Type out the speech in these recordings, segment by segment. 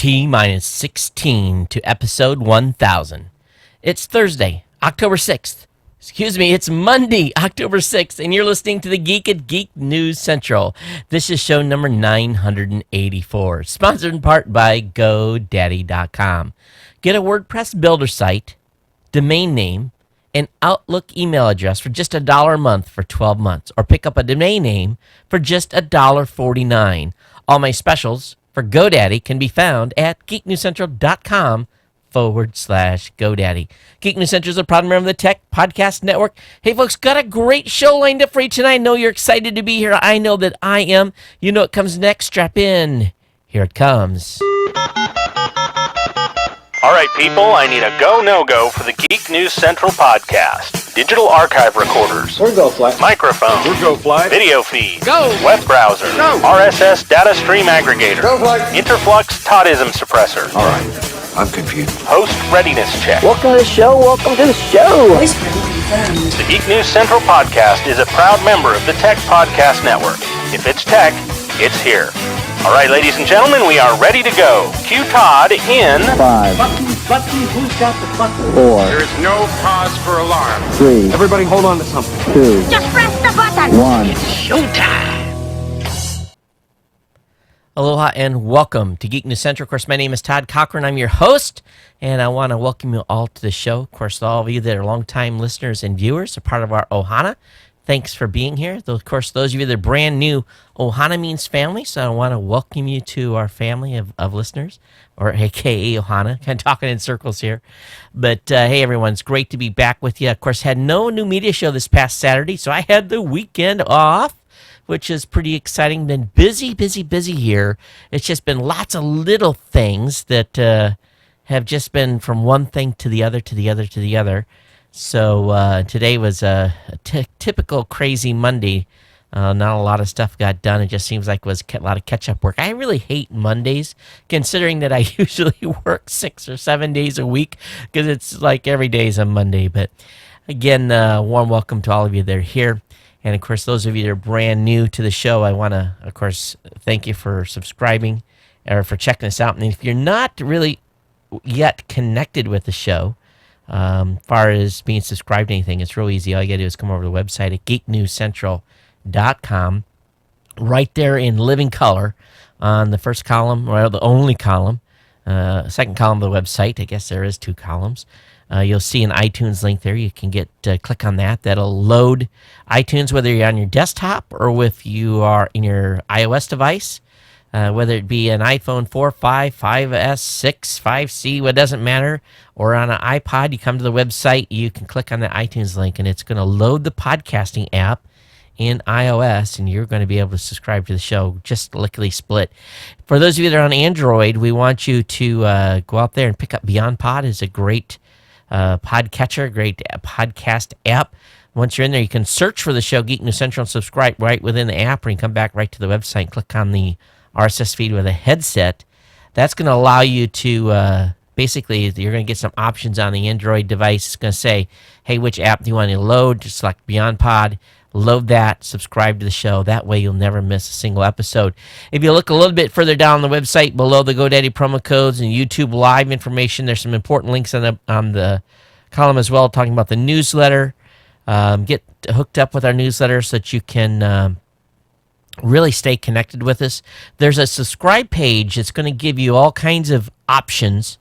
T-minus 16 to episode 1000. It's Thursday, October 6th. It's Monday, October 6th, and you're listening to the Geek at Geek News Central. This is show number 984, sponsored in part by GoDaddy.com. Get a WordPress builder site, domain name, and Outlook email address for just $1 a month for 12 months, or pick up a domain name for just $1.49. All my specials for GoDaddy can be found at geeknewscentral.com/GoDaddy. Geek News Central is a proud member of the Tech Podcast Network. Hey, folks, got a great show lined up for you tonight. I know you're excited to be here. I know that I am. You know what comes next. Strap in. Here it comes. All right, people, I need a go, no-go for the Geek News Central podcast. Digital archive recorders. We're go fly. Microphone. We're go fly. Video feed. Go. Web browser. Go. RSS data stream aggregator. Go fly. Interflux Toddism suppressor. All right, I'm confused. Host readiness check. Welcome to the show. Welcome to the show. Voice ready confirmed. The Geek News Central podcast is a proud member of the Tech Podcast Network. If it's tech, it's here. All right, ladies and gentlemen, we are ready to go. Cue Todd in 5, Button, who's got the button? 4, There is no cause for alarm. 3, Everybody hold on to something. 2, Just press the button. 1. Aloha and welcome to Geek News Central. Of course, my name is Todd Cochran. I'm your host, and I want to welcome you all to the show. Of course, all of you that are longtime listeners and viewers are part of our Ohana. Thanks for being here. Of course, those of you that are brand new, Ohana means family, so I want to welcome you to our family of listeners, or AKA Ohana. Kind of talking in circles here. But hey, everyone, it's great to be back with you. Of course, had no new media show this past Saturday, so I had the weekend off, which is pretty exciting. Been busy here. It's just been lots of little things that have just been from one thing to the other, to the other, to the other. So today was a typical crazy Monday. Not a lot of stuff got done. It just seems like it was a lot of catch-up work. I really hate Mondays, considering that I usually work 6 or 7 days a week, because it's like every day is a Monday. But again, warm welcome to all of you that are here. And, of course, those of you that are brand new to the show, I want to, of course, thank you for subscribing or for checking us out. And if you're not really yet connected with the show, far as being subscribed to anything, it's real easy. All you got to do is come over to the website at geeknewscentral.com. Right there in living color on the first column, or the only column, second column of the website. I guess there is 2 columns. You'll see an iTunes link there. You can click on that. That'll load iTunes, whether you're on your desktop or if you are in your iOS device, whether it be an iPhone 4, 5, 5S, 6, 5C, what doesn't matter, or on an iPod. You come to the website, you can click on the iTunes link, and it's going to load the podcasting app in iOS, and you're going to be able to subscribe to the show, just lickety split. For those of you that are on Android, we want you to go out there and pick up Beyond Pod. It's a great podcatcher, great podcast app. Once you're in there, you can search for the show, Geek News Central, and subscribe right within the app, or you can come back right to the website and click on the RSS feed with a headset. That's going to allow you to, basically, you're going to get some options on the Android device. It's going to say, hey, which app do you want to load? Just select Beyond Pod, load that, subscribe to the show. That way you'll never miss a single episode. If you look a little bit further down the website, below the GoDaddy promo codes and YouTube Live information, there's some important links on the column as well, talking about the newsletter. Get hooked up with our newsletter so that you can really stay connected with us. There's a subscribe page that's going to give you all kinds of options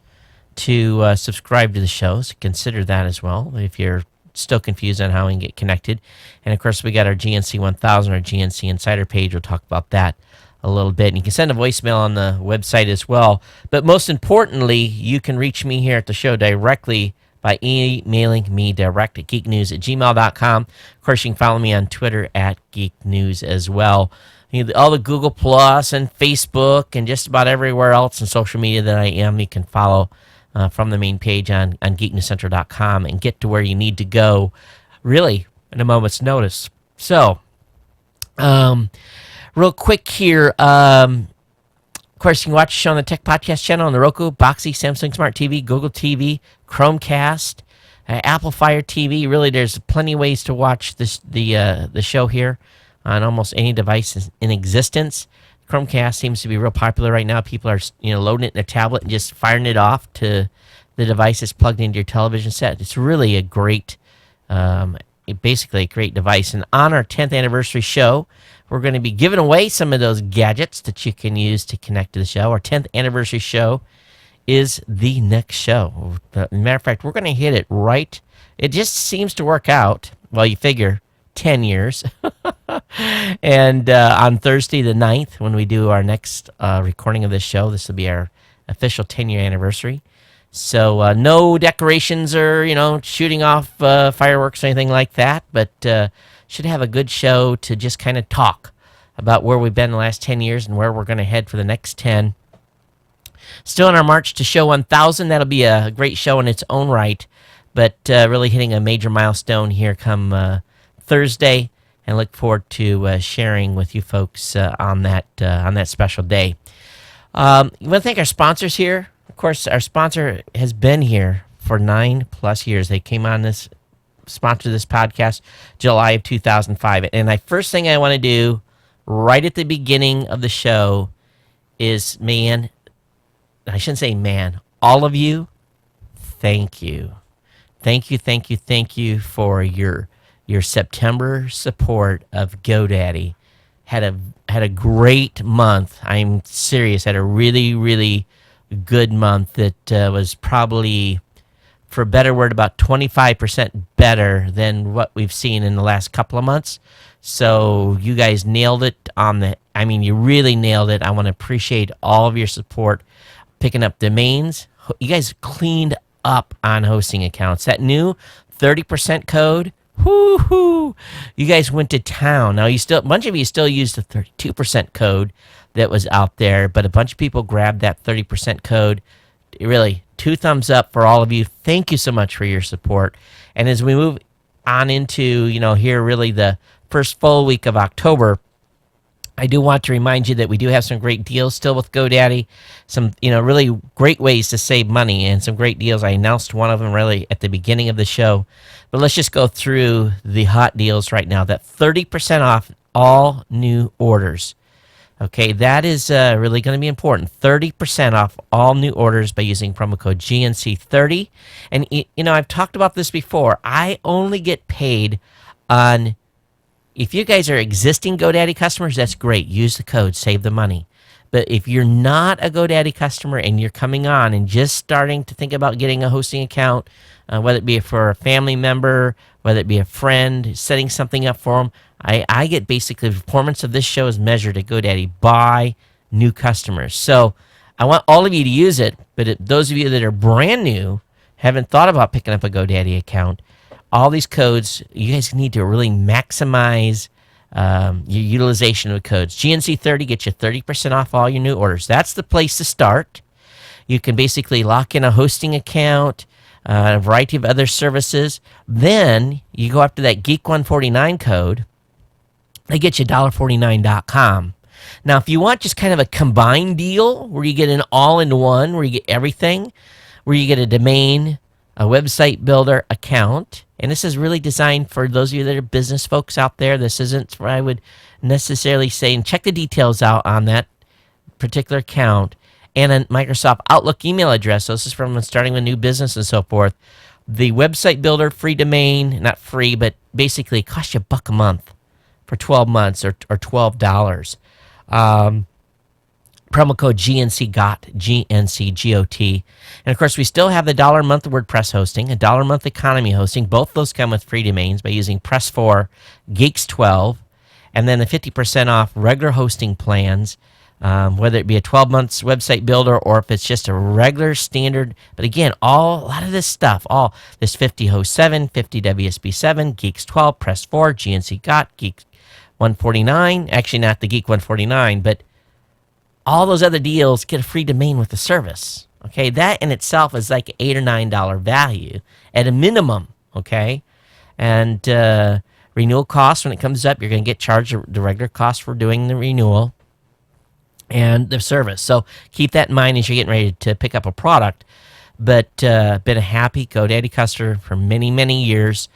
to subscribe to the show, so consider that as well if you're still confused on how we can get connected. And, of course, we got our GNC 1000, our GNC Insider page. We'll talk about that a little bit. And you can send a voicemail on the website as well. But most importantly, you can reach me here at the show directly by emailing me direct at geeknews@gmail.com. Of course, you can follow me on Twitter at geeknews as well. All the Google Plus and Facebook and just about everywhere else in social media that I am, you can follow from the main page on geeknewscentral.com and get to where you need to go, really, in a moment's notice. So, real quick here, of course, you can watch the show on the Tech Podcast channel on the Roku, Boxy, Samsung Smart TV, Google TV, Chromecast, Apple Fire TV. Really, there's plenty of ways to watch the show here on almost any device in existence. Chromecast seems to be real popular right now. People are, loading it in their tablet and just firing it off to the device that's plugged into your television set. It's really a great, basically a great device. And on our 10th anniversary show, we're going to be giving away some of those gadgets that you can use to connect to the show. Our 10th anniversary show is the next show. As a matter of fact, we're going to hit it right. It just seems to work out. Well, you figure 10 years. And on Thursday the 9th, when we do our next recording of this show, this will be our official 10-year anniversary. So no decorations or, shooting off fireworks or anything like that, but should have a good show to just kind of talk about where we've been the last 10 years and where we're going to head for the next 10. Still on our march to show 1,000. That'll be a great show in its own right, but really hitting a major milestone here come Thursday, and look forward to sharing with you folks on that special day. We want to thank our sponsors here. Of course, our sponsor has been here for 9+ years. They came on this, sponsored this podcast July of 2005. And the first thing I want to do right at the beginning of the show is, I shouldn't say man, all of you, thank you. Thank you for your September support of GoDaddy. Had a great month. I'm serious. Had a really, really good month that was probably, for a better word, about 25% better than what we've seen in the last couple of months. So you guys nailed it you really nailed it. I want to appreciate all of your support. Picking up domains. You guys cleaned up on hosting accounts. That new 30% code, whoo-hoo, you guys went to town. Now, a bunch of you still use the 32% code that was out there, but a bunch of people grabbed that 30% code. Really, 2 thumbs up for all of you. Thank you so much for your support. And as we move on into, here really the first full week of October, I do want to remind you that we do have some great deals still with GoDaddy, some really great ways to save money and some great deals. I announced one of them really at the beginning of the show, but let's just go through the hot deals right now. That 30% off all new orders. Okay, that is really going to be important. 30% off all new orders by using promo code GNC30. And I've talked about this before. I only get paid on. If you guys are existing GoDaddy customers, that's great. Use the code, save the money. But if you're not a GoDaddy customer and you're coming on and just starting to think about getting a hosting account, whether it be for a family member, whether it be a friend, setting something up for them, I get basically the performance of this show is measured at GoDaddy by new customers. So I want all of you to use it, but those of you that are brand new, haven't thought about picking up a GoDaddy account, all these codes, you guys need to really maximize your utilization of the codes. GNC30 gets you 30% off all your new orders. That's the place to start. You can basically lock in a hosting account, a variety of other services. Then you go after that Geek149 code. They get you $1.49.com. Now, if you want just kind of a combined deal where you get an all-in-one, where you get everything, where you get a domain, a website builder account, and this is really designed for those of you that are business folks out there. This isn't what I would necessarily say, and check the details out on that particular account, and a Microsoft Outlook email address. So this is from starting a new business and so forth. The website builder, free domain, not free, but basically it costs you $1 a month for 12 months or $12. Promo code GNCGOT, GNCGOT. And of course, we still have the $1 a month WordPress hosting, a $1 a month economy hosting. Both those come with free domains by using Press4 Geeks12, and then the 50% off regular hosting plans, whether it be a 12 months website builder or if it's just a regular standard. But again, a lot of this stuff, this 50 host 7, 50 WSB 7, Geeks12, Press4, GNCGOT, Geek 149. Actually, not the Geek 149, but all those other deals get a free domain with the service. Okay, that in itself is like $8 or $9 value at a minimum. Okay, and renewal costs, when it comes up, you're going to get charged the regular cost for doing the renewal and the service. So keep that in mind as you're getting ready to pick up a product. But been a happy GoDaddy customer for many, many years.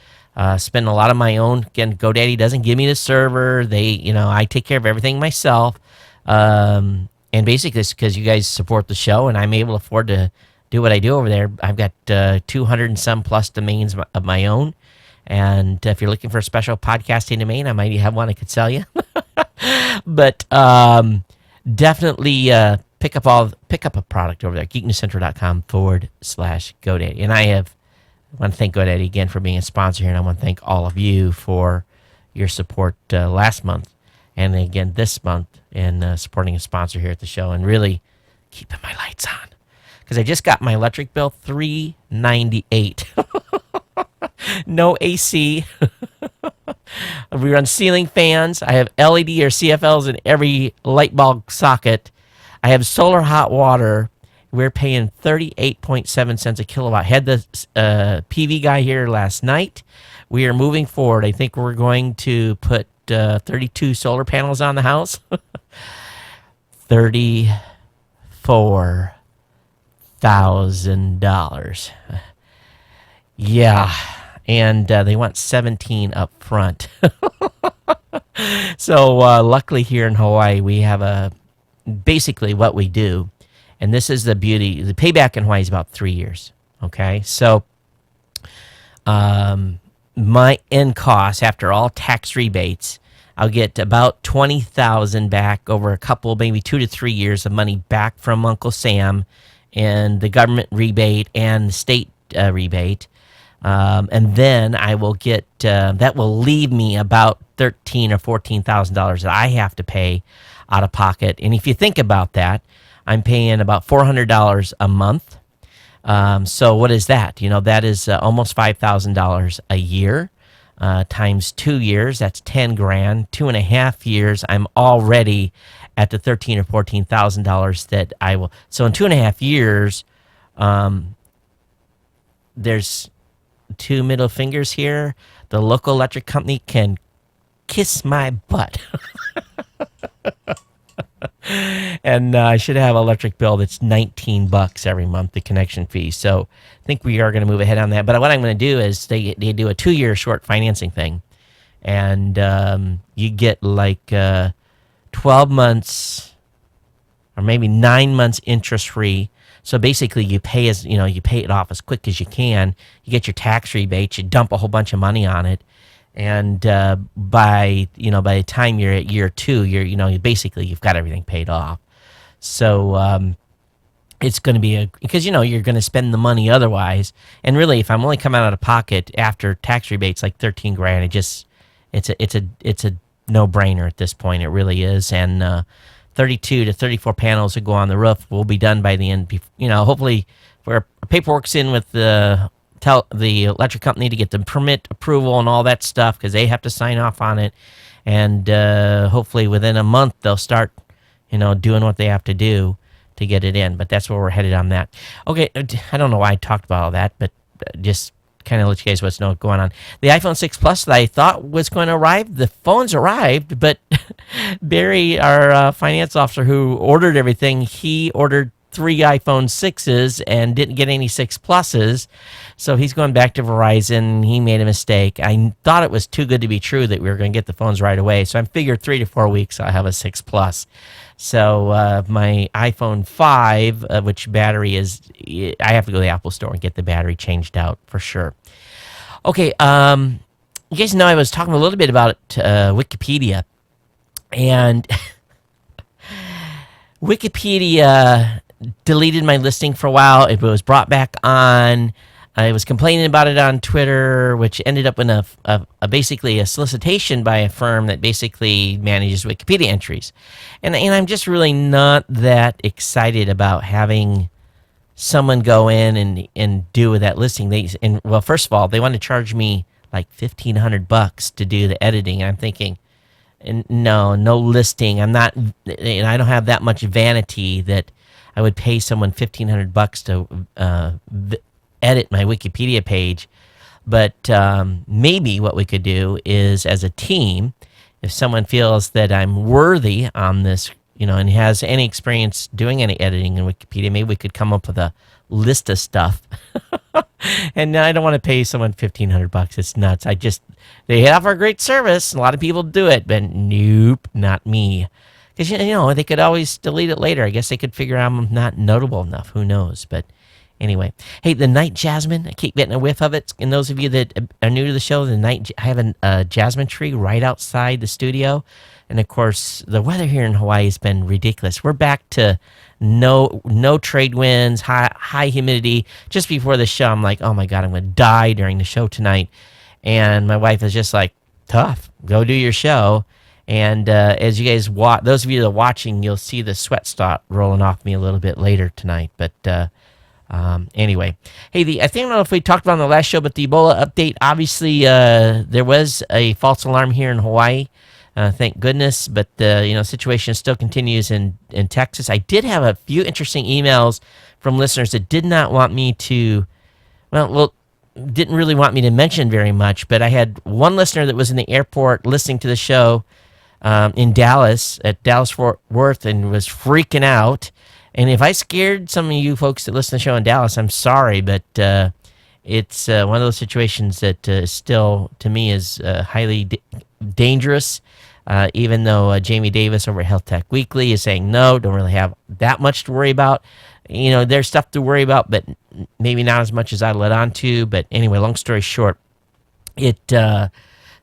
Spend a lot of my own. Again, GoDaddy doesn't give me the server. I take care of everything myself. And basically, it's because you guys support the show, and I'm able to afford to do what I do over there. I've got 200 and some plus domains of my own. And if you're looking for a special podcasting domain, I might have one I could sell you. But definitely pick up a product over there, geeknewscentral.com/GoDaddy. And I want to thank GoDaddy again for being a sponsor here, and I want to thank all of you for your support last month and again this month in supporting a sponsor here at the show and really keeping my lights on. Because I just got my electric bill, $398. No AC. We run ceiling fans. I have LED or CFLs in every light bulb socket. I have solar hot water. We're paying 38.7 cents a kilowatt. Had the PV guy here last night. We are moving forward. I think we're going to put 32 solar panels on the house. $34,000. Yeah. And they want 17 up front. So luckily here in Hawaii, we have basically what we do. And this is the beauty. The payback in Hawaii is about 3 years. Okay. So my end cost after all tax rebates, I'll get about $20,000 back over a couple, maybe 2 to 3 years of money back from Uncle Sam and the government rebate and the state rebate. And then I will get, that will leave me about $13,000 or $14,000 that I have to pay out of pocket. And if you think about that, I'm paying about $400 a month. So what is that? That is almost $5,000 a year, times 2 years. That's 10 grand, 2.5 years. I'm already at the $13,000 or $14,000 that I will. So in 2.5 years, there's 2 middle fingers here. The local electric company can kiss my butt. And I should have an electric bill that's $19 every month, the connection fee. So I think we are going to move ahead on that. But what I'm going to do is they do a 2-year short financing thing. And you get like 12 months or maybe 9 months interest free. So basically, you pay it off as quick as you can. You get your tax rebates. You dump a whole bunch of money on it, and by the time you're at year 2, you've got everything paid off. So it's going to be because you're going to spend the money otherwise. And really, if I'm only coming out of pocket after tax rebates like 13 grand, it's a no brainer at this point. It really is, and 32 to 34 panels will go on the roof. We'll be done by the end. Hopefully, our paperwork's in with the electric company to get the permit approval and all that stuff because they have to sign off on it. And hopefully, within a month, they'll start, doing what they have to do to get it in. But that's where we're headed on that. Okay, I don't know why I talked about all that, but just kind of let you guys know what's going on. The iPhone 6 Plus that I thought was going to arrive, the phone's arrived, but Barry, our finance officer who ordered everything, he ordered 3 iPhone 6s and didn't get any 6 Pluses. So he's going back to Verizon. He made a mistake. I thought it was too good to be true that we were going to get the phones right away. So I figured 3 to 4 weeks I'll have a 6 Plus. So my iPhone 5, which battery is, I have to go to the Apple Store and get the battery changed out for sure. Okay, you guys know I was talking a little bit about Wikipedia. And Wikipedia deleted my listing for a while. It was brought back on. I was complaining about it on Twitter, which ended up in basically a solicitation by a firm that basically manages Wikipedia entries. And I'm just really not that excited about having someone go in and do with that listing. Well, first of all, they want to charge me like $1,500 to do the editing. And I'm thinking, no listing. I don't have that much vanity that I would pay someone $1,500 to edit my Wikipedia page. But maybe what we could do is, as a team, if someone feels that I'm worthy on this, and has any experience doing any editing in Wikipedia, maybe we could come up with a list of stuff. And I don't want to pay someone $1,500. It's nuts. They offer a great service. A lot of people do it, but nope, not me. Because, they could always delete it later. I guess they could figure out I'm not notable enough. Who knows? But anyway. Hey, the night jasmine, I keep getting a whiff of it. And those of you that are new to the show, I have a jasmine tree right outside the studio. And, of course, the weather here in Hawaii has been ridiculous. We're back to no trade winds, high humidity. Just before the show, I'm like, oh, my God, I'm going to die during the show tonight. And my wife is just like, tough. Go do your show. And as you guys watch, those of you that are watching, you'll see the sweat start rolling off me a little bit later tonight. But anyway, hey, I don't know if we talked about on the last show, but the Ebola update. Obviously, there was a false alarm here in Hawaii. Thank goodness. But situation still continues in Texas. I did have a few interesting emails from listeners that did not want me to. Didn't really want me to mention very much. But I had one listener that was in the airport listening to the show. In Dallas, at Dallas-Fort Worth, and was freaking out. And if I scared some of you folks that listen to the show in Dallas, I'm sorry, but it's one of those situations that still, to me, is highly dangerous, even though Jamie Davis over at Health Tech Weekly is saying, no, don't really have that much to worry about. There's stuff to worry about, but maybe not as much as I let on to. But anyway, long story short, it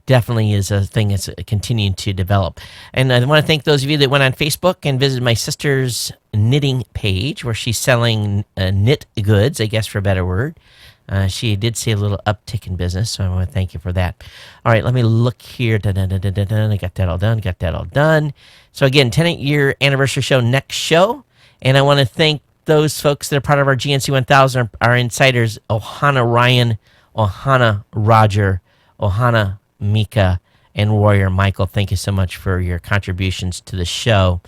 definitely is a thing that's continuing to develop. And I want to thank those of you that went on Facebook and visited my sister's knitting page where she's selling knit goods, I guess for a better word. She did see a little uptick in business, so I want to thank you for that. All right, let me look here. I got that all done. So again, 10-year anniversary show next show. And I want to thank those folks that are part of our GNC 1000, our insiders, Ohana Ryan, Ohana Roger, Ohana Mika, and Warrior Michael. Thank you so much for your contributions to the show.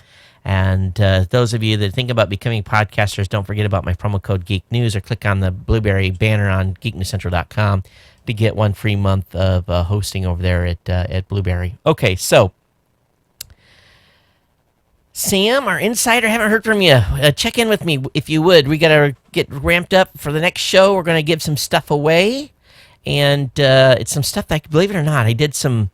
And those of you that think about becoming podcasters, don't forget about my promo code Geek News, or click on the Blueberry banner on geeknewscentral.com to get 1 free month of hosting over there at Blueberry. Okay, so Sam, our insider, haven't heard from you. Check in with me if you would. We got to get ramped up for the next show. We're going to give some stuff away. And it's some stuff that, believe it or not, I did some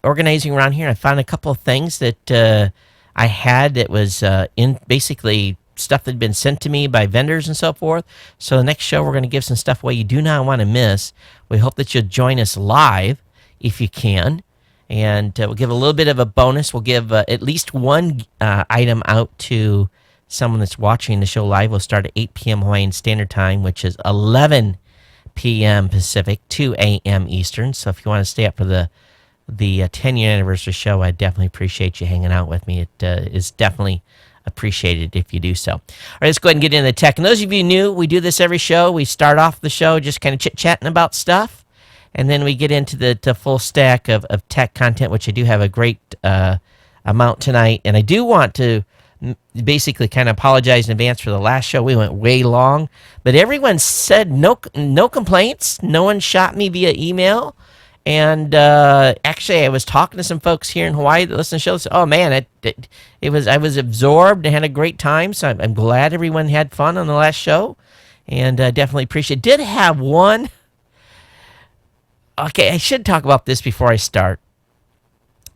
organizing around here. I found a couple of things that I had that was in basically stuff that had been sent to me by vendors and so forth. So the next show, we're going to give some stuff away you do not want to miss. We hope that you'll join us live if you can. And we'll give a little bit of a bonus. We'll give at least one item out to someone that's watching the show live. We'll start at 8 p.m. Hawaiian Standard Time, which is 11 p.m. Pacific, 2 a.m. Eastern. So if you want to stay up for the 10-year anniversary show, I definitely appreciate you hanging out with me. It is definitely appreciated if you do so. All right, let's go ahead and get into the tech. And those of you new, we do this every show. We start off the show just kind of chit-chatting about stuff, and then we get into the full stack of tech content, which I do have a great amount tonight. And I do want to basically kind of apologize in advance for the last show. We went way long, but everyone said no complaints. No one shot me via email. And actually, I was talking to some folks here in Hawaii that listen to the show. Oh man, I was absorbed and had a great time. So I'm glad everyone had fun on the last show, and definitely appreciate it. Did have one. Okay, I should talk about this before I start,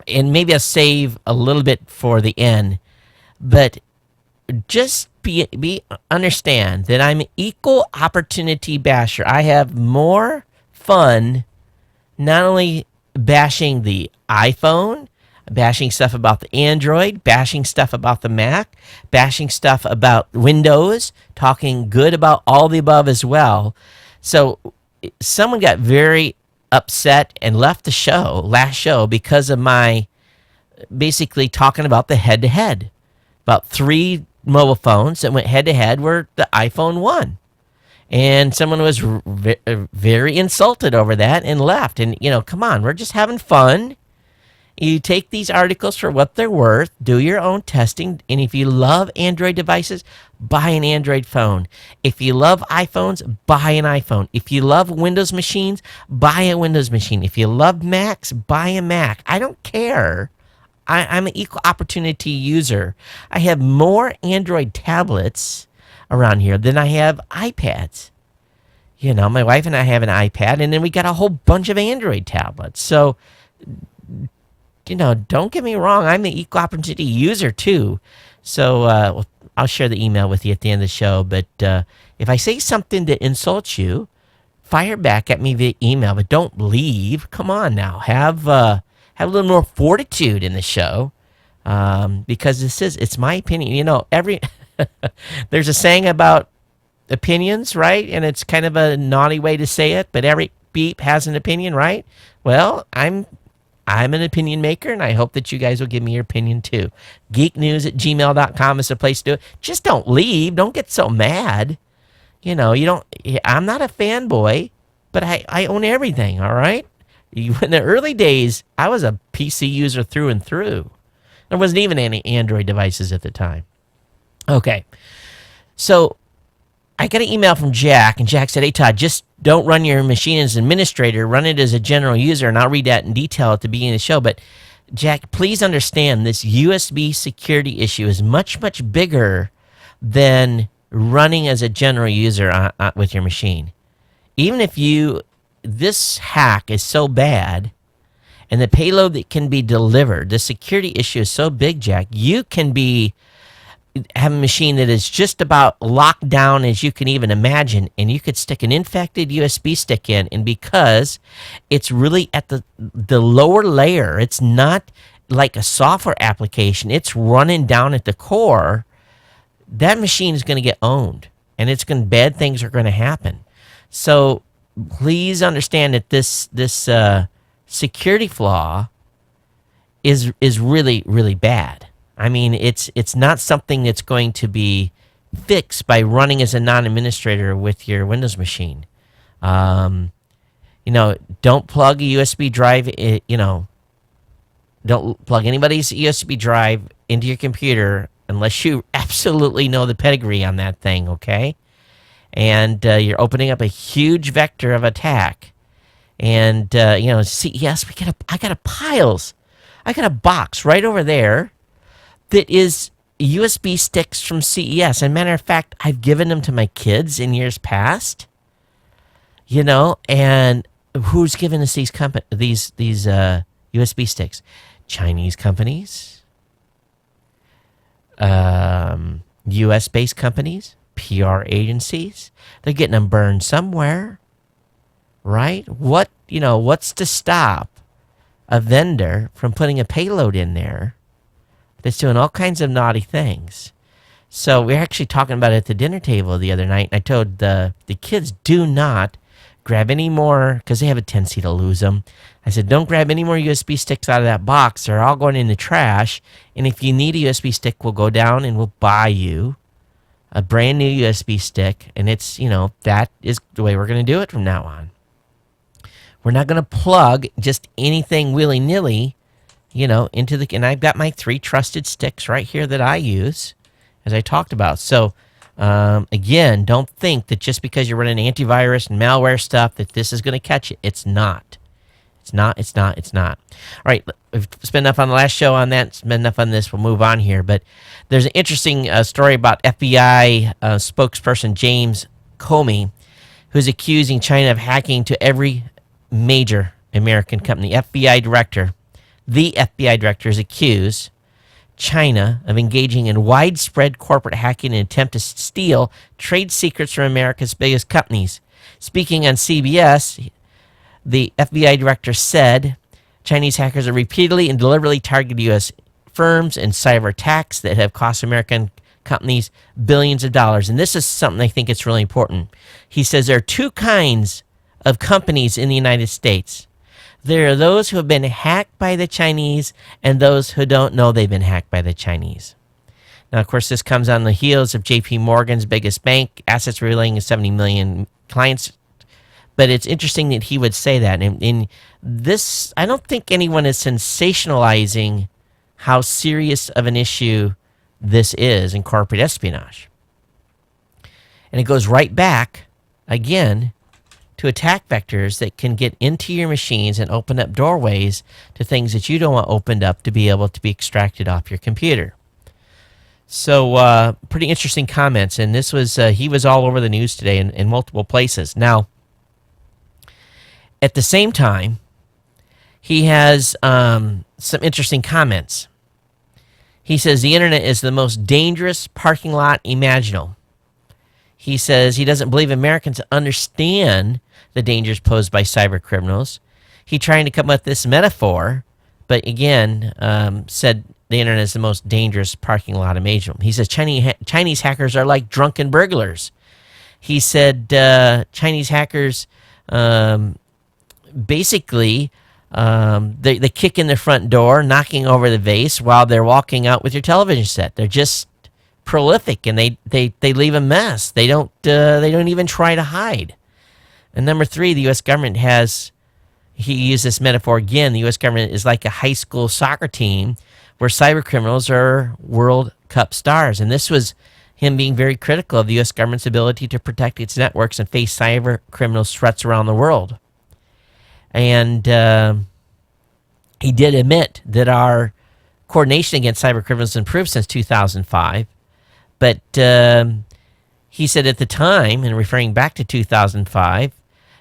and maybe I'll save a little bit for the end. But just understand that I'm an equal opportunity basher. I have more fun not only bashing the iPhone, bashing stuff about the Android, bashing stuff about the Mac, bashing stuff about Windows, talking good about all the above as well. So someone got very upset and left the last show, because of my basically talking about the head-to-head. About 3 mobile phones that went head-to-head were the iPhone 1. And someone was very insulted over that and left. And, come on, we're just having fun. You take these articles for what they're worth, do your own testing, and if you love Android devices, buy an Android phone. If you love iPhones, buy an iPhone. If you love Windows machines, buy a Windows machine. If you love Macs, buy a Mac. I don't care. I'm an equal opportunity user. I have more Android tablets around here than I have iPads. My wife and I have an iPad, and then we got a whole bunch of Android tablets. So don't get me wrong. I'm an equal opportunity user too. So I'll share the email with you at the end of the show. But if I say something that insults you, fire back at me via email. But don't leave. Come on now. Have a little more fortitude in the show. Because it's my opinion. There's a saying about opinions, right? And it's kind of a naughty way to say it, but every beep has an opinion, right? Well, I'm an opinion maker, and I hope that you guys will give me your opinion too. geeknews@gmail.com is the place to do it. Just don't leave. Don't get so mad. I'm not a fanboy, but I own everything, all right? In the early days, I was a PC user through and through. There wasn't even any Android devices at the time. Okay. So I got an email from Jack, and Jack said, "Hey, Todd, just don't run your machine as an administrator. Run it as a general user," and I'll read that in detail at the beginning of the show. But, Jack, please understand this USB security issue is much, much bigger than running as a general user with your machine. Even if this hack is so bad, and the payload that can be delivered, the security issue is so big, Jack, you can have a machine that is just about locked down as you can even imagine, and you could stick an infected USB stick in, and because it's really at the lower layer, it's not like a software application, it's running down at the core, that machine is going to get owned, and bad things are going to happen. So please understand that this security flaw is really, really bad. I mean, it's not something that's going to be fixed by running as a non-administrator with your Windows machine. Don't plug a USB drive. Don't plug anybody's USB drive into your computer unless you absolutely know the pedigree on that thing. Okay, and you're opening up a huge vector of attack. And CES, I got a box right over there that is USB sticks from CES. And matter of fact, I've given them to my kids in years past. And who's given us these USB sticks? Chinese companies, US-based companies, PR agencies. They're getting them burned somewhere. Right? What's to stop a vendor from putting a payload in there that's doing all kinds of naughty things? So we were actually talking about it at the dinner table the other night. I told the kids, do not grab any more, because they have a tendency to lose them. I said, don't grab any more USB sticks out of that box. They're all going in the trash. And if you need a USB stick, we'll go down and we'll buy you a brand new USB stick. And it's, that is the way we're going to do it from now on. We're not going to plug just anything willy-nilly, into and I've got my 3 trusted sticks right here that I use, as I talked about. So, again, don't think that just because you're running antivirus and malware stuff that this is going to catch it. It's not. It's not. All right, we've spent enough on the last show on that. Spent enough on this. We'll move on here. But there's an interesting story about FBI spokesperson James Comey, who's accusing China of hacking to every major American company. The FBI director is accused China of engaging in widespread corporate hacking in an attempt to steal trade secrets from America's biggest companies. Speaking on CBS, the FBI director said Chinese hackers are repeatedly and deliberately targeted U.S. firms and cyber attacks that have cost American companies billions of dollars. And this is something I think it's really important. He says there are 2 kinds of companies in the United States. There are those who have been hacked by the Chinese and those who don't know they've been hacked by the Chinese. Now, of course, this comes on the heels of J.P. Morgan's biggest bank, assets revealing to 70 million clients. But it's interesting that he would say that. And this, I don't think anyone is sensationalizing how serious of an issue this is in corporate espionage. And it goes right back, again, to attack vectors that can get into your machines and open up doorways to things that you don't want opened up to be able to be extracted off your computer. So pretty interesting comments. And this was, he was all over the news today in multiple places. Now, at the same time, he has some interesting comments. He says the internet is the most dangerous parking lot imaginable. He says he doesn't believe Americans understand the dangers posed by cyber criminals. He trying to come up with this metaphor, but again, said the internet is the most dangerous parking lot imaginable. He says Chinese hackers are like drunken burglars. He said Chinese hackers basically they kick in the front door, knocking over the vase while they're walking out with your television set. They're just prolific, and they leave a mess. They don't even try to hide. And number 3, the U.S. government has. He used this metaphor again. The U.S. government is like a high school soccer team where cyber criminals are World Cup stars. And this was him being very critical of the U.S. government's ability to protect its networks and face cyber criminals' threats around the world. And he did admit that our coordination against cyber criminals improved since 2005. But he said at the time, and referring back to 2005,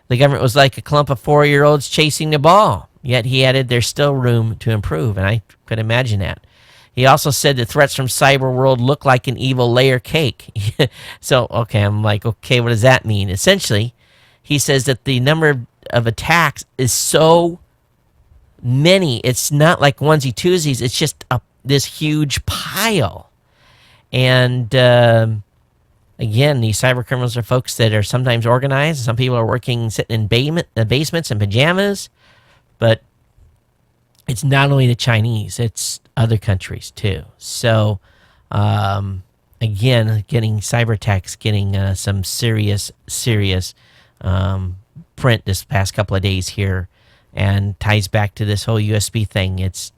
the government was like a clump of 4-year-olds chasing the ball. Yet he added there's still room to improve, and I could imagine that. He also said the threats from cyber world look like an evil layer cake. So, okay, I'm like, okay, what does that mean? Essentially, he says that the number of attacks is so many. It's not like onesie-twosies. It's just this huge pile. And again, these cyber criminals are folks that are sometimes organized. Some people are working, sitting in basements in pajamas. But it's not only the Chinese, it's other countries too. So, again, getting cyber attacks, getting some serious print this past couple of days here, and ties back to this whole USB thing. It's,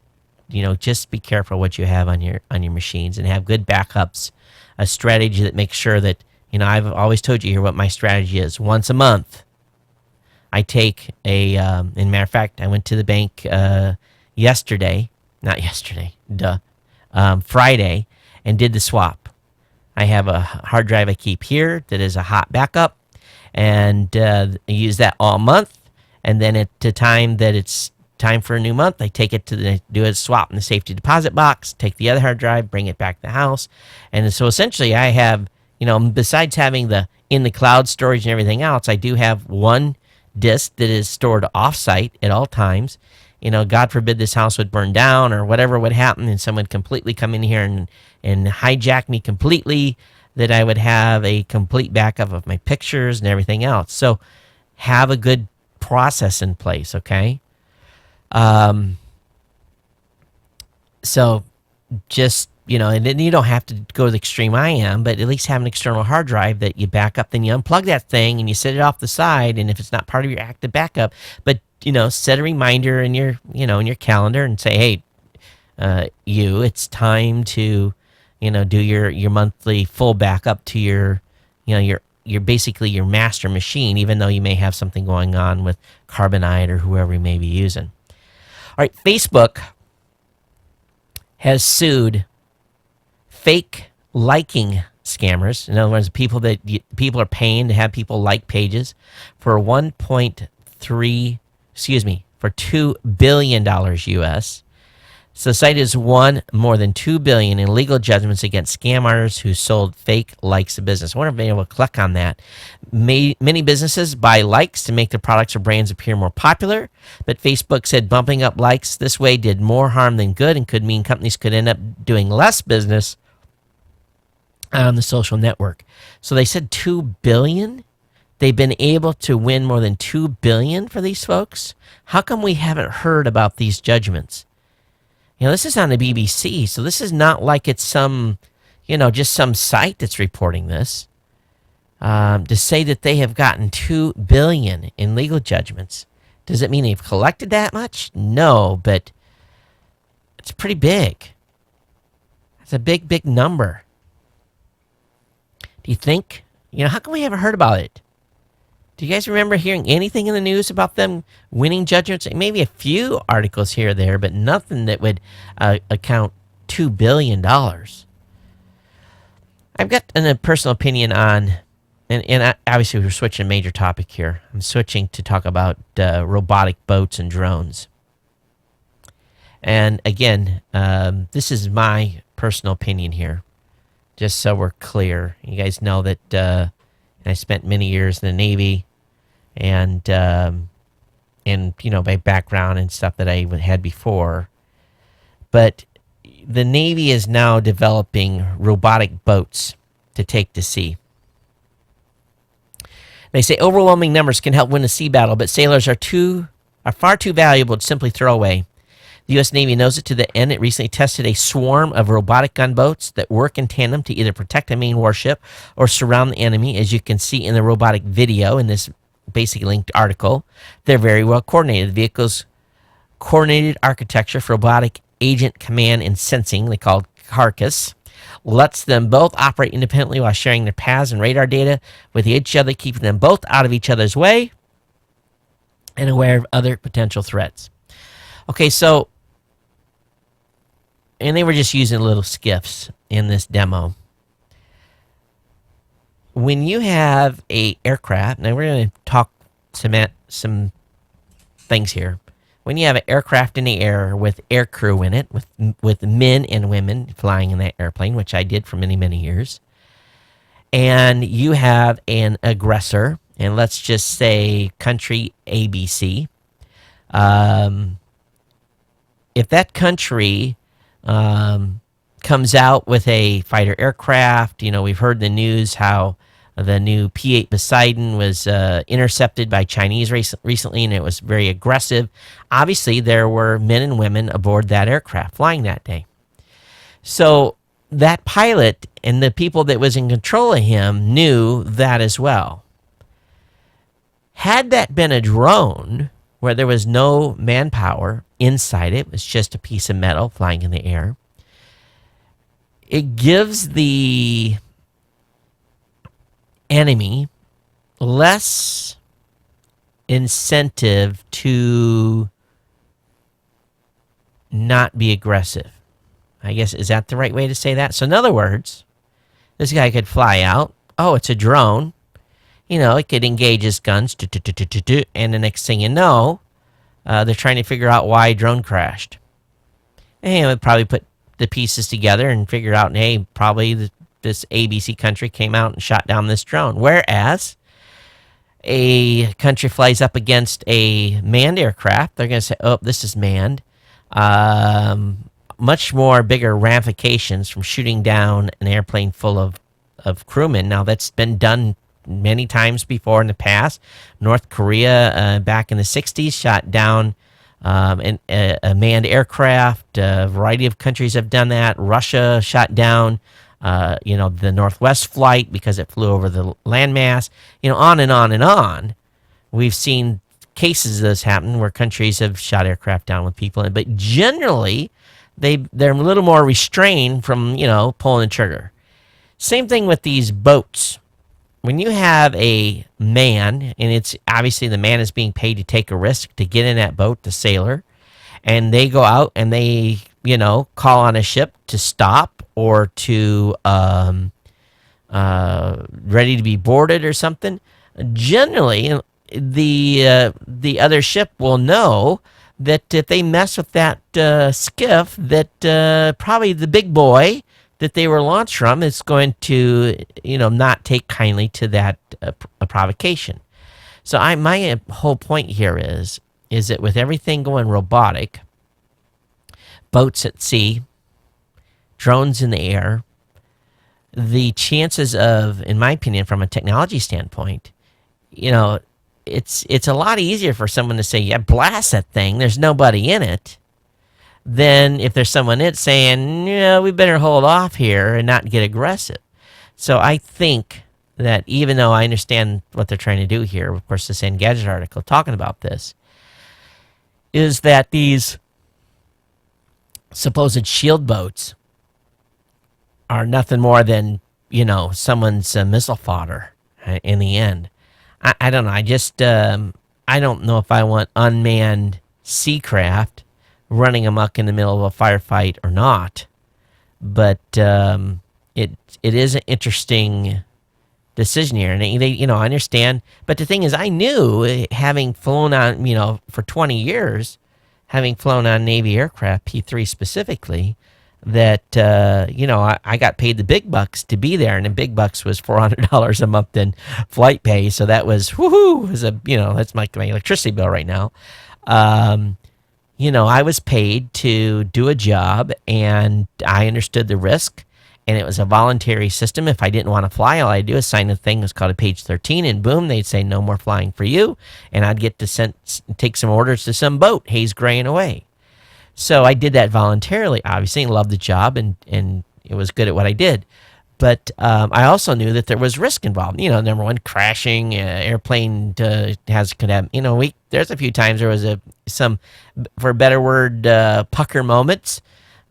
just be careful what you have on your machines, and have good backups, a strategy that makes sure that, I've always told you here what my strategy is. Once a month, I take in matter of fact, I went to the bank Friday, and did the swap. I have a hard drive I keep here that is a hot backup, and I use that all month. And then at the time that it's time for a new month, I take it do a swap in the safety deposit box, take the other hard drive, bring it back to the house. And so essentially I have, besides having the in the cloud storage and everything else, I do have one disk that is stored off-site at all times. God forbid this house would burn down or whatever would happen, and someone completely come in here and hijack me completely, that I would have a complete backup of my pictures and everything else. So have a good process in place, okay? So just, and then you don't have to go to the extreme I am, but at least have an external hard drive that you back up, then you unplug that thing and you set it off the side. And if it's not part of your active backup, but, set a reminder in your, in your calendar and say, hey, it's time to, do your monthly full backup to your basically your master machine, even though you may have something going on with Carbonite or whoever you may be using. All right, Facebook has sued fake liking scammers. In other words, people are paying to have people like pages for $2 billion US. So the site has won more than $2 billion in legal judgments against scam artists who sold fake likes to business. I wonder if maybe we'll click on that. Many businesses buy likes to make their products or brands appear more popular, but Facebook said bumping up likes this way did more harm than good and could mean companies could end up doing less business on the social network. So they said $2 billion. They've been able to win more than $2 billion for these folks. How come we haven't heard about these judgments? This is on the BBC, so this is not like it's some, just some site that's reporting this. To say that they have gotten $2 billion in legal judgments, does it mean they've collected that much? No, but it's pretty big. It's a big, big number. Do you think, how come we haven't heard about it? Do you guys remember hearing anything in the news about them winning judgments? Maybe a few articles here or there, but nothing that would account $2 billion. I've got a personal opinion on, and obviously we're switching a major topic here. I'm switching to talk about robotic boats and drones. And again, this is my personal opinion here, just so we're clear. You guys know that I spent many years in the Navy, and my background and stuff that I had before. But the Navy is now developing robotic boats to take to sea. They say overwhelming numbers can help win a sea battle, but sailors are far too valuable to simply throw away. The U.S. Navy knows it to the end. It recently tested a swarm of robotic gunboats that work in tandem to either protect a main warship or surround the enemy. As you can see in the robotic video in this basic linked article, they're very well coordinated. The vehicle's coordinated architecture for robotic agent command and sensing, they call it Carcass, lets them both operate independently while sharing their paths and radar data with each other, keeping them both out of each other's way and aware of other potential threats. Okay, so, and they were just using little skiffs in this demo. When you have a aircraft, now we're going to talk some things here. When you have an aircraft in the air with air crew in it, with men and women flying in that airplane, which I did for many, many years, and you have an aggressor, and let's just say country ABC, if that country comes out with a fighter aircraft, we've heard the news how the new P-8 Poseidon was intercepted by Chinese recently, and it was very aggressive. Obviously, there were men and women aboard that aircraft flying that day. So that pilot and the people that was in control of him knew that as well. Had that been a drone where there was no manpower inside it was just a piece of metal flying in the air, it gives the enemy less incentive to not be aggressive. I guess, is that the right way to say that? So in other words, this guy could fly out. Oh, it's a drone. It could engage his guns, and the next thing you know, they're trying to figure out why a drone crashed. And it would probably put the pieces together and figure out, hey, probably this ABC country came out and shot down this drone. Whereas a country flies up against a manned aircraft, they're going to say, oh, this is manned. Much more bigger ramifications from shooting down an airplane full of crewmen. Now, that's been done many times before in the past. North Korea, back in the 60s, shot down a manned aircraft. A variety of countries have done that. Russia shot down the Northwest flight because it flew over the landmass. On and on and on. We've seen cases of this happen where countries have shot aircraft down with people in, but generally they're a little more restrained from pulling the trigger. Same thing with these boats. When you have a man, and it's obviously the man is being paid to take a risk to get in that boat, the sailor, and they go out and they call on a ship to stop or to ready to be boarded or something, generally the other ship will know that if they mess with that skiff, that probably the big boy that they were launched from is going to not take kindly to that provocation. So my whole point here is that with everything going robotic, boats at sea, drones in the air, the chances of, in my opinion, from a technology standpoint, it's a lot easier for someone to say, yeah, blast that thing, there's nobody in it, than if there's someone in it saying, we better hold off here and not get aggressive. So I think that even though I understand what they're trying to do here, of course, this Engadget article talking about this, is that these supposed shield boats are nothing more than, someone's missile fodder in the end. I don't know. I just, I don't know if I want unmanned seacraft running amok in the middle of a firefight or not. But it is an interesting decision here. And they I understand. But the thing is, I knew, having flown on, for 20 years, having flown on Navy aircraft, P-3 specifically, that, I got paid the big bucks to be there, and the big bucks was $400 a month in flight pay. So that was, that's my electricity bill right now. I was paid to do a job, and I understood the risk, and it was a voluntary system. If I didn't want to fly, all I'd do is sign a thing that's called a page 13, and boom, they'd say no more flying for you, and I'd get to take some orders to some boat, haze graying away. So I did that voluntarily, obviously, and loved the job, and it was good at what I did. But I also knew that there was risk involved. Number one, crashing, airplane could have. There's a few times there was some, for a better word, pucker moments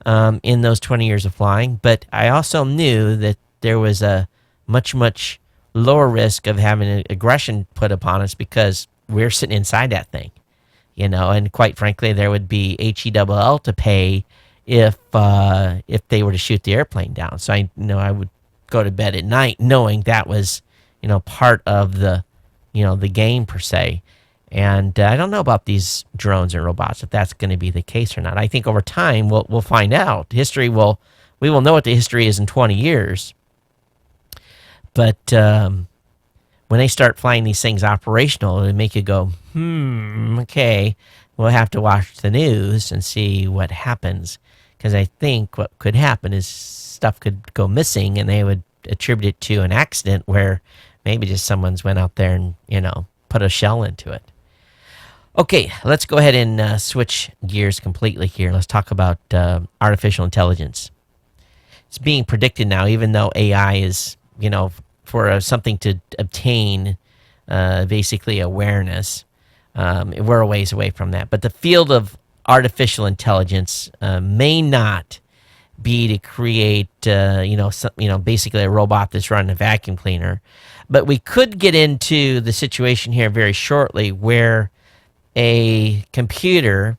in those 20 years of flying. But I also knew that there was a much, much lower risk of having an aggression put upon us because we're sitting inside that thing. And quite frankly, there would be HELL to pay if they were to shoot the airplane down. So I would go to bed at night knowing that was, part of the game per se. And I don't know about these drones and robots, if that's going to be the case or not. I think over time we'll find out. We will know what the history is in 20 years. But when they start flying these things operational, it'll make you go, okay, we'll have to watch the news and see what happens. Because I think what could happen is stuff could go missing, and they would attribute it to an accident where maybe just someone's went out there and, put a shell into it. Okay, let's go ahead and switch gears completely here. Let's talk about artificial intelligence. It's being predicted now, even though AI is, for something to obtain basically awareness. We're a ways away from that. But the field of artificial intelligence may not be to create, basically a robot that's running a vacuum cleaner. But we could get into the situation here very shortly where a computer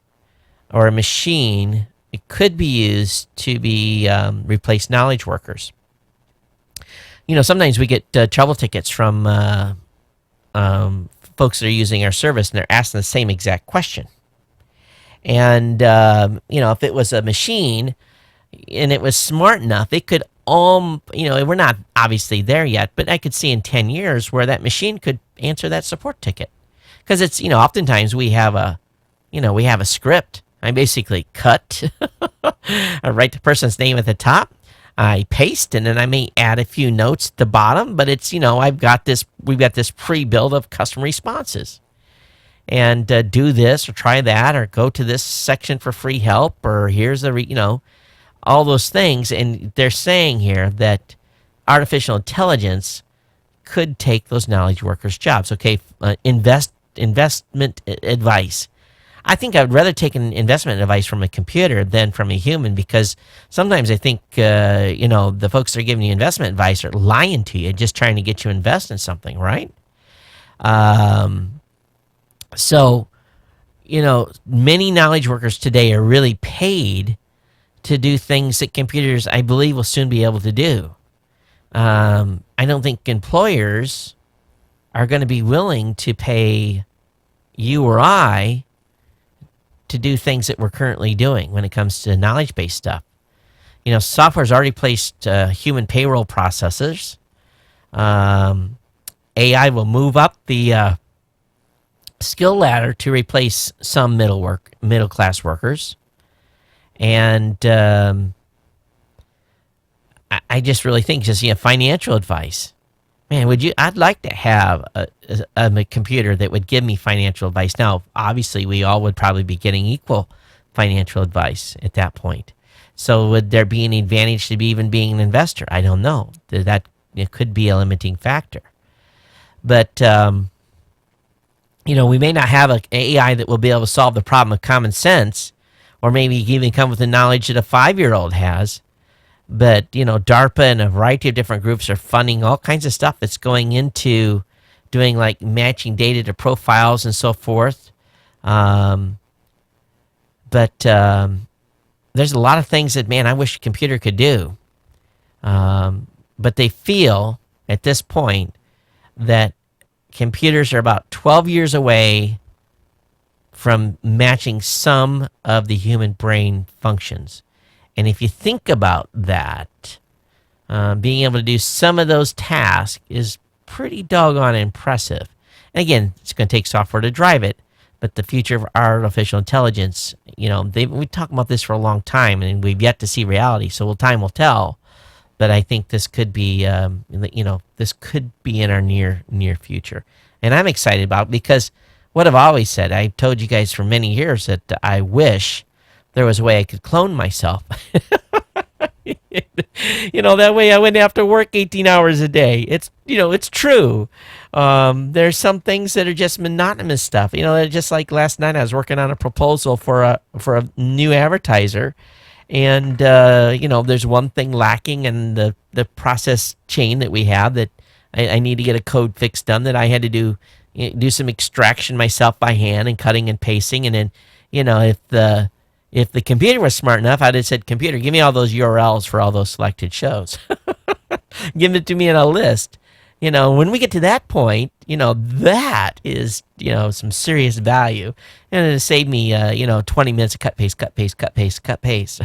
or a machine, it could be used to be replace knowledge workers. Sometimes we get trouble tickets from folks that are using our service, and they're asking the same exact question. And, if it was a machine and it was smart enough, it could, we're not obviously there yet, but I could see in 10 years where that machine could answer that support ticket. Because it's, oftentimes we have a script. I basically cut, I write the person's name at the top, I paste, and then I may add a few notes at the bottom, but it's, we've got this pre-build of custom responses. And do this or try that or go to this section for free help or here's all those things. And they're saying here that artificial intelligence could take those knowledge workers' jobs. Okay, investment advice. I think I would rather take an investment advice from a computer than from a human, because sometimes I think, the folks that are giving you investment advice are lying to you, just trying to get you to invest in something, right? So, many knowledge workers today are really paid to do things that computers, I believe, will soon be able to do. I don't think employers are going to be willing to pay you or I to do things that we're currently doing when it comes to knowledge-based stuff. Software's already placed human payroll processors. AI will move up the skill ladder to replace some middle class workers, and I just really think financial advice. Man, I'd like to have a computer that would give me financial advice. Now, obviously, we all would probably be getting equal financial advice at that point. So would there be any advantage to even being an investor? I don't know. That it could be a limiting factor. But, we may not have an AI that will be able to solve the problem of common sense, or maybe even come with the knowledge that a 5-year-old has. But, DARPA and a variety of different groups are funding all kinds of stuff that's going into doing like matching data to profiles and so forth. But there's a lot of things that, man, I wish a computer could do. But they feel at this point that computers are about 12 years away from matching some of the human brain functions. And if you think about that, being able to do some of those tasks is pretty doggone impressive. And again, it's going to take software to drive it, but the future of artificial intelligence, we talk about this for a long time, and we've yet to see reality. So time will tell. But I think this could be, this could be in our near future, and I'm excited about it because what I've always said, I've told you guys for many years that I wish there was a way I could clone myself. That way I wouldn't have to work 18 hours a day. It's true. There's some things that are just monotonous stuff. Just like last night I was working on a proposal for a new advertiser. And, there's one thing lacking in the process chain that we have that I need to get a code fix done that I had to do some extraction myself by hand and cutting and pasting. And then, if the computer was smart enough, I'd have said, computer, give me all those URLs for all those selected shows. Give it to me in a list. When we get to that point, that is, some serious value. And it'll save me, 20 minutes of cut, paste, cut, paste, cut, paste, cut, paste.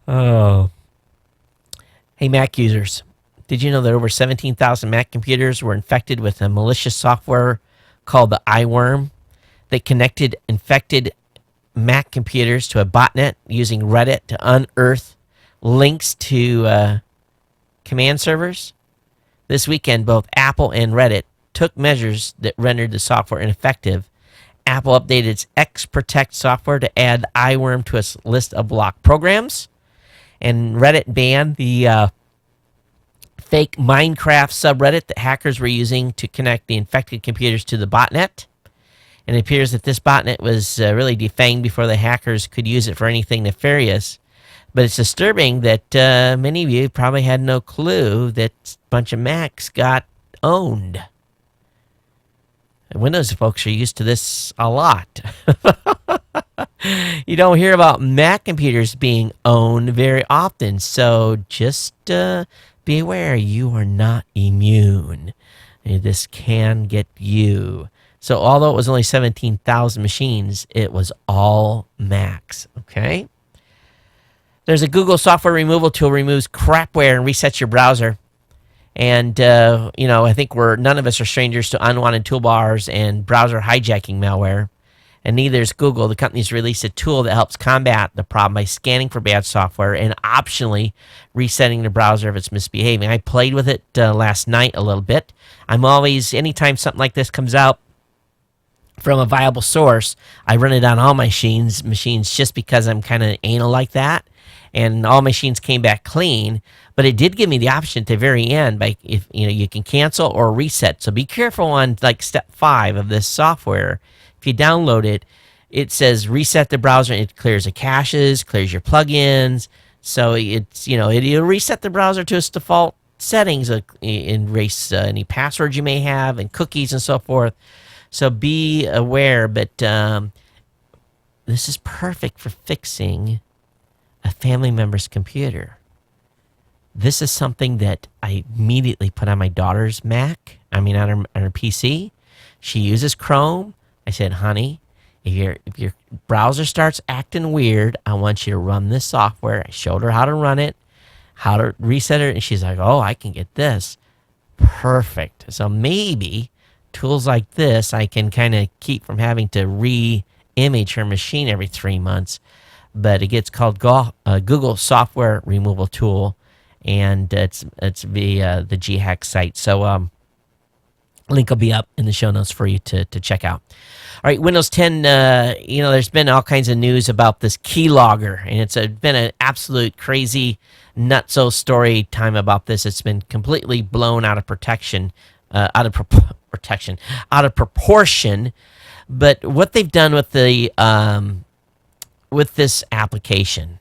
Oh. Hey, Mac users, did you know that over 17,000 Mac computers were infected with a malicious software called the iWorm that connected infected Mac computers to a botnet using Reddit to unearth links to command servers? This weekend, both Apple and Reddit took measures that rendered the software ineffective. Apple updated its XProtect software to add iWorm to its list of blocked programs. And Reddit banned the fake Minecraft subreddit that hackers were using to connect the infected computers to the botnet. And it appears that this botnet was really defanged before the hackers could use it for anything nefarious. But it's disturbing that many of you probably had no clue that a bunch of Macs got owned. Windows folks are used to this a lot. You don't hear about Mac computers being owned very often, so just be aware you are not immune. This can get you. So although it was only 17,000 machines, it was all Macs, okay? There's a Google software removal tool removes crapware and resets your browser. And, I think none of us are strangers to unwanted toolbars and browser hijacking malware. And neither is Google. The company's released a tool that helps combat the problem by scanning for bad software and optionally resetting the browser if it's misbehaving. I played with it last night a little bit. I'm always, anytime something like this comes out from a viable source, I run it on all my machines just because I'm kind of anal like that. And all machines came back clean, but it did give me the option at the very end, if you can cancel or reset. So be careful on like step 5 of this software. If you download it, it says reset the browser. It clears the caches, clears your plugins. So it's it'll reset the browser to its default settings, erase any passwords you may have and cookies and so forth. So be aware. But this is perfect for fixing a family member's computer. This is something that I immediately put on my daughter's on her PC. She uses Chrome. I said, honey, if your browser starts acting weird, I want you to run this software. I showed her how to run it, how to reset it, and she's like, oh, I can get this. Perfect. So maybe tools like this I can kind of keep from having to re-image her machine every 3 months. But it gets called Google Software Removal Tool, and it's via the GHack site. So link will be up in the show notes for you to check out. All right, Windows 10, there's been all kinds of news about this keylogger, and it's been an absolute crazy nutso story time about this. It's been completely blown out of proportion. But what they've done with with this application,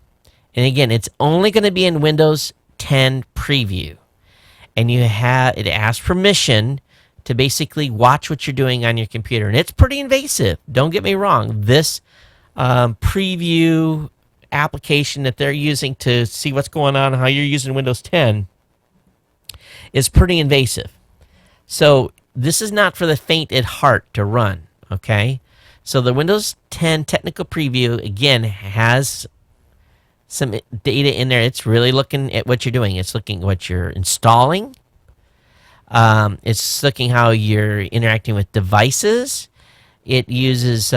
and again, it's only going to be in Windows 10 preview, and it asks permission to basically watch what you're doing on your computer, and it's pretty invasive. Don't get me wrong. This preview application that they're using to see what's going on, how you're using Windows 10, is pretty invasive. So this is not for the faint at heart to run, okay? So the Windows 10 technical preview, again, has some data in there. It's really looking at what you're doing. It's looking at what you're installing. It's looking how you're interacting with devices. It uses,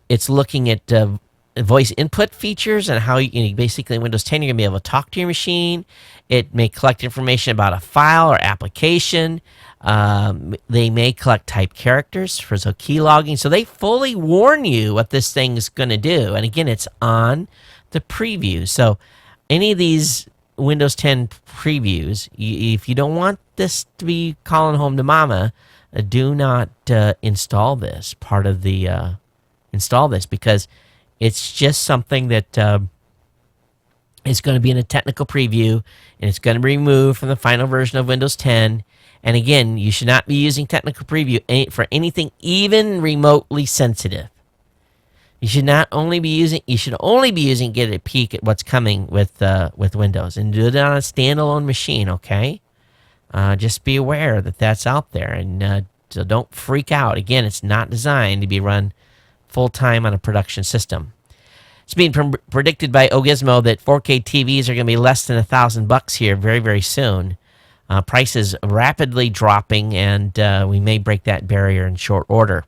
it's looking at voice input features and how basically in Windows 10 you're going to be able to talk to your machine. It may collect information about a file or application. They may collect typed characters for key logging. So they fully warn you what this thing's going to do. And again, it's on the preview. So any of these Windows 10 previews, if you don't want this to be calling home to mama, do not install this because it's just something that is going to be in a technical preview, and it's going to be removed from the final version of Windows 10. And again, you should not be using technical preview for anything even remotely sensitive. You should only be using get a peek at what's coming with Windows, and do it on a standalone machine. Okay, just be aware that that's out there, and so don't freak out. Again, it's not designed to be run full time on a production system. It's being predicted by Ogizmo that 4K TVs are going to be less than $1,000 here very, very soon. Prices rapidly dropping, and we may break that barrier in short order.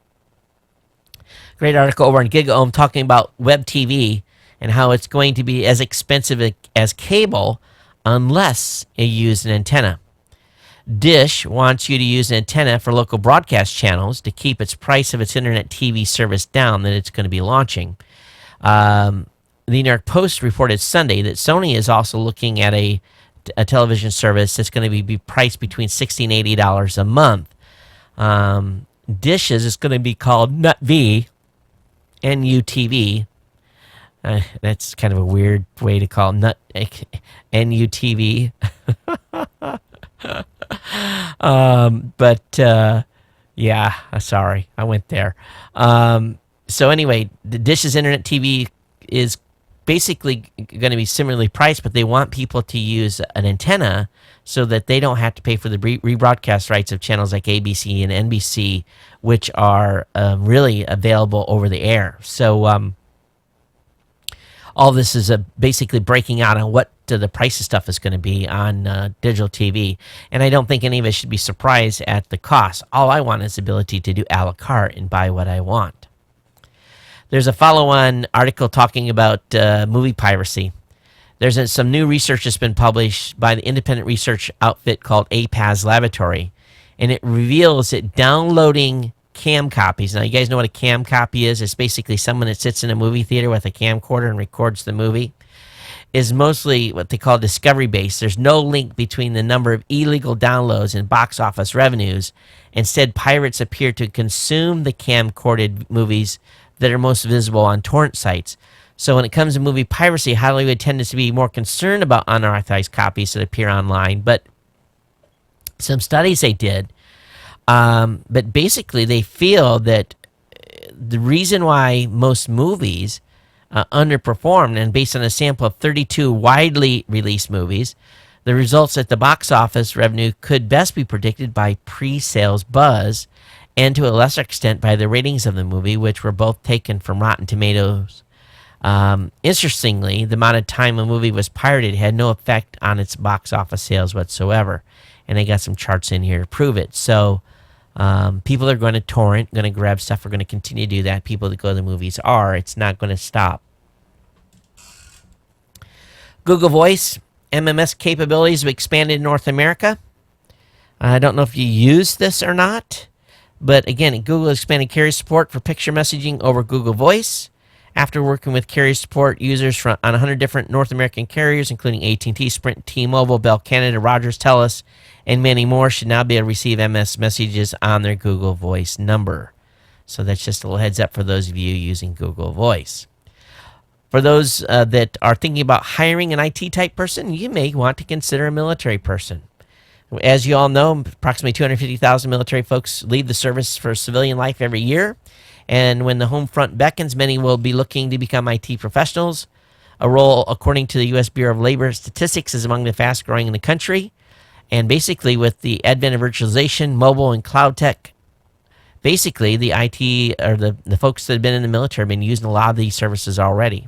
Great article over on GigaOM talking about web TV and how it's going to be as expensive as cable unless you use an antenna. Dish wants you to use an antenna for local broadcast channels to keep its price of its internet TV service down that it's going to be launching. The New York Post reported Sunday that Sony is also looking at a television service that's going to be priced between $60 and $80 a month. Dish's is going to be called NUTV, NUTV. That's kind of a weird way to call NUTV. Yeah, sorry, I went there. So anyway, the Dish's internet TV is basically going to be similarly priced, but they want people to use an antenna so that they don't have to pay for the rebroadcast rights of channels like ABC and NBC, which are really available over the air. So all this is basically breaking out on what the price of stuff is going to be on digital TV. And I don't think any of us should be surprised at the cost. All I want is the ability to do a la carte and buy what I want. There's a follow-on article talking about movie piracy. There's some new research that's been published by the independent research outfit called APAS Laboratory, and it reveals that downloading cam copies. Now, you guys know what a cam copy is. It's basically someone that sits in a movie theater with a camcorder and records the movie. Is mostly what they call discovery-based. There's no link between the number of illegal downloads and box office revenues. Instead, pirates appear to consume the camcorded movies that are most visible on torrent sites. So when it comes to movie piracy, Hollywood tends to be more concerned about unauthorized copies that appear online. But some studies they did, but basically they feel that the reason why most movies underperformed, and based on a sample of 32 widely released movies, the results at the box office revenue could best be predicted by pre-sales buzz, and to a lesser extent by the ratings of the movie, which were both taken from Rotten Tomatoes. Interestingly, the amount of time a movie was pirated had no effect on its box office sales whatsoever, and they got some charts in here to prove it. So people are going to torrent, going to grab stuff, are going to continue to do that. People that go to the movies are. It's not going to stop. Google Voice, MMS capabilities have expanded in North America. I don't know if you use this or not. But again, Google expanded carrier support for picture messaging over Google Voice. After working with carrier support users on 100 different North American carriers, including AT&T, Sprint, T-Mobile, Bell Canada, Rogers, TELUS, and many more, should now be able to receive MS messages on their Google Voice number. So that's just a little heads up for those of you using Google Voice. For those that are thinking about hiring an IT type person, you may want to consider a military person. As you all know, approximately 250,000 military folks leave the service for civilian life every year. And when the home front beckons, many will be looking to become IT professionals. A role, according to the U.S. Bureau of Labor Statistics, is among the fast growing in the country. And basically, with the advent of virtualization, mobile, and cloud tech, basically the IT or the folks that have been in the military have been using a lot of these services already.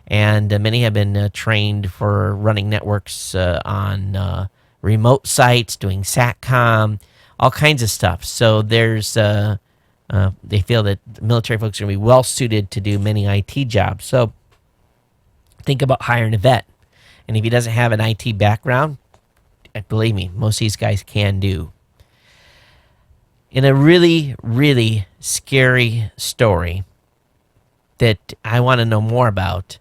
And many have been trained for running networks on remote sites, doing SATCOM, all kinds of stuff. So there's they feel that military folks are going to be well suited to do many IT jobs. So think about hiring a vet. And if he doesn't have an IT background, believe me, most of these guys can do. In a really, really scary story that I want to know more about,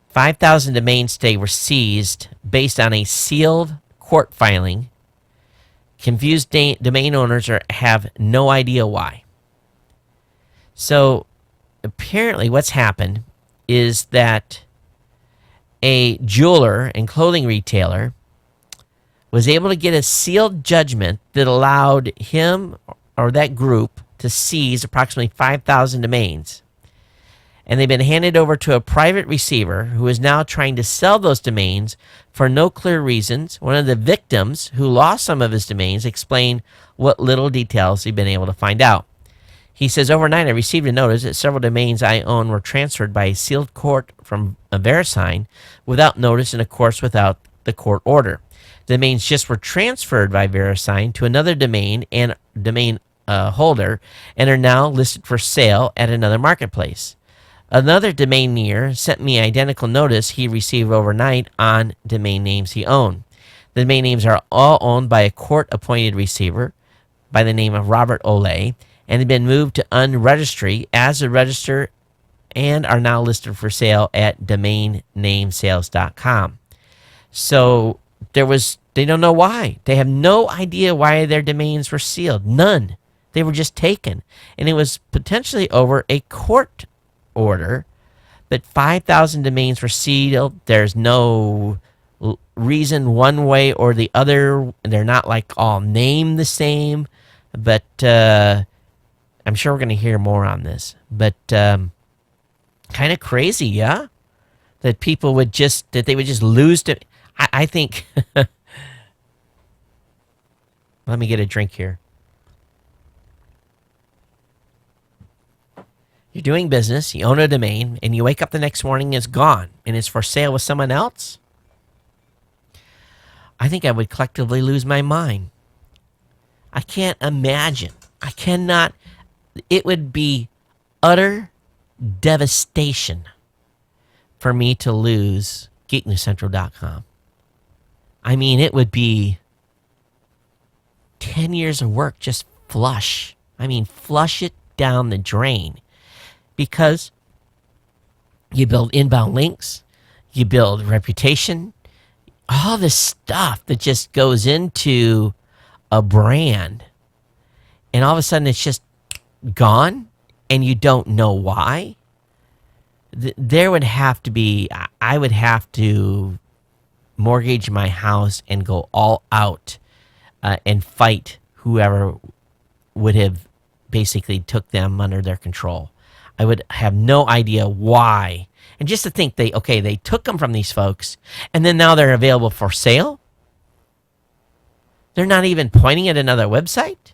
5,000 domains today were seized based on a sealed court filing. Confused domain owners have no idea why. So apparently what's happened is that a jeweler and clothing retailer was able to get a sealed judgment that allowed him or that group to seize approximately 5,000 domains. And they've been handed over to a private receiver who is now trying to sell those domains for no clear reasons. One of the victims who lost some of his domains explained what little details he'd been able to find out. He says, overnight I received a notice that several domains I own were transferred by a sealed court from a VeriSign without notice and, of course, without the court order. The domains just were transferred by VeriSign to another domain and domain holder and are now listed for sale at another marketplace. Another domainer sent me identical notice he received overnight on domain names he owned. The domain names are all owned by a court-appointed receiver by the name of Robert Olay and have been moved to unregistry as a register and are now listed for sale at domainnamesales.com. So they don't know why. They have no idea why their domains were sealed. None. They were just taken. And it was potentially over a court order, but 5,000 domains were sealed. There's no reason one way or the other. They're not like all named the same, but I'm sure we're going to hear more on this. But kind of crazy, yeah? That people would just lose to. I think. Let me get a drink here. You're doing business, you own a domain, and you wake up the next morning and it's gone, and it's for sale with someone else? I think I would collectively lose my mind. I can't imagine. I cannot. It would be utter devastation for me to lose geeknewscentral.com. I mean, it would be 10 years of work just flush. I mean, flush it down the drain. Because you build inbound links, you build reputation, all this stuff that just goes into a brand. And all of a sudden it's just gone and you don't know why. There would have to be, I would have to mortgage my house and go all out and fight whoever would have basically took them under their control. I would have no idea why. And just to think they took them from these folks and then now they're available for sale. They're not even pointing at another website.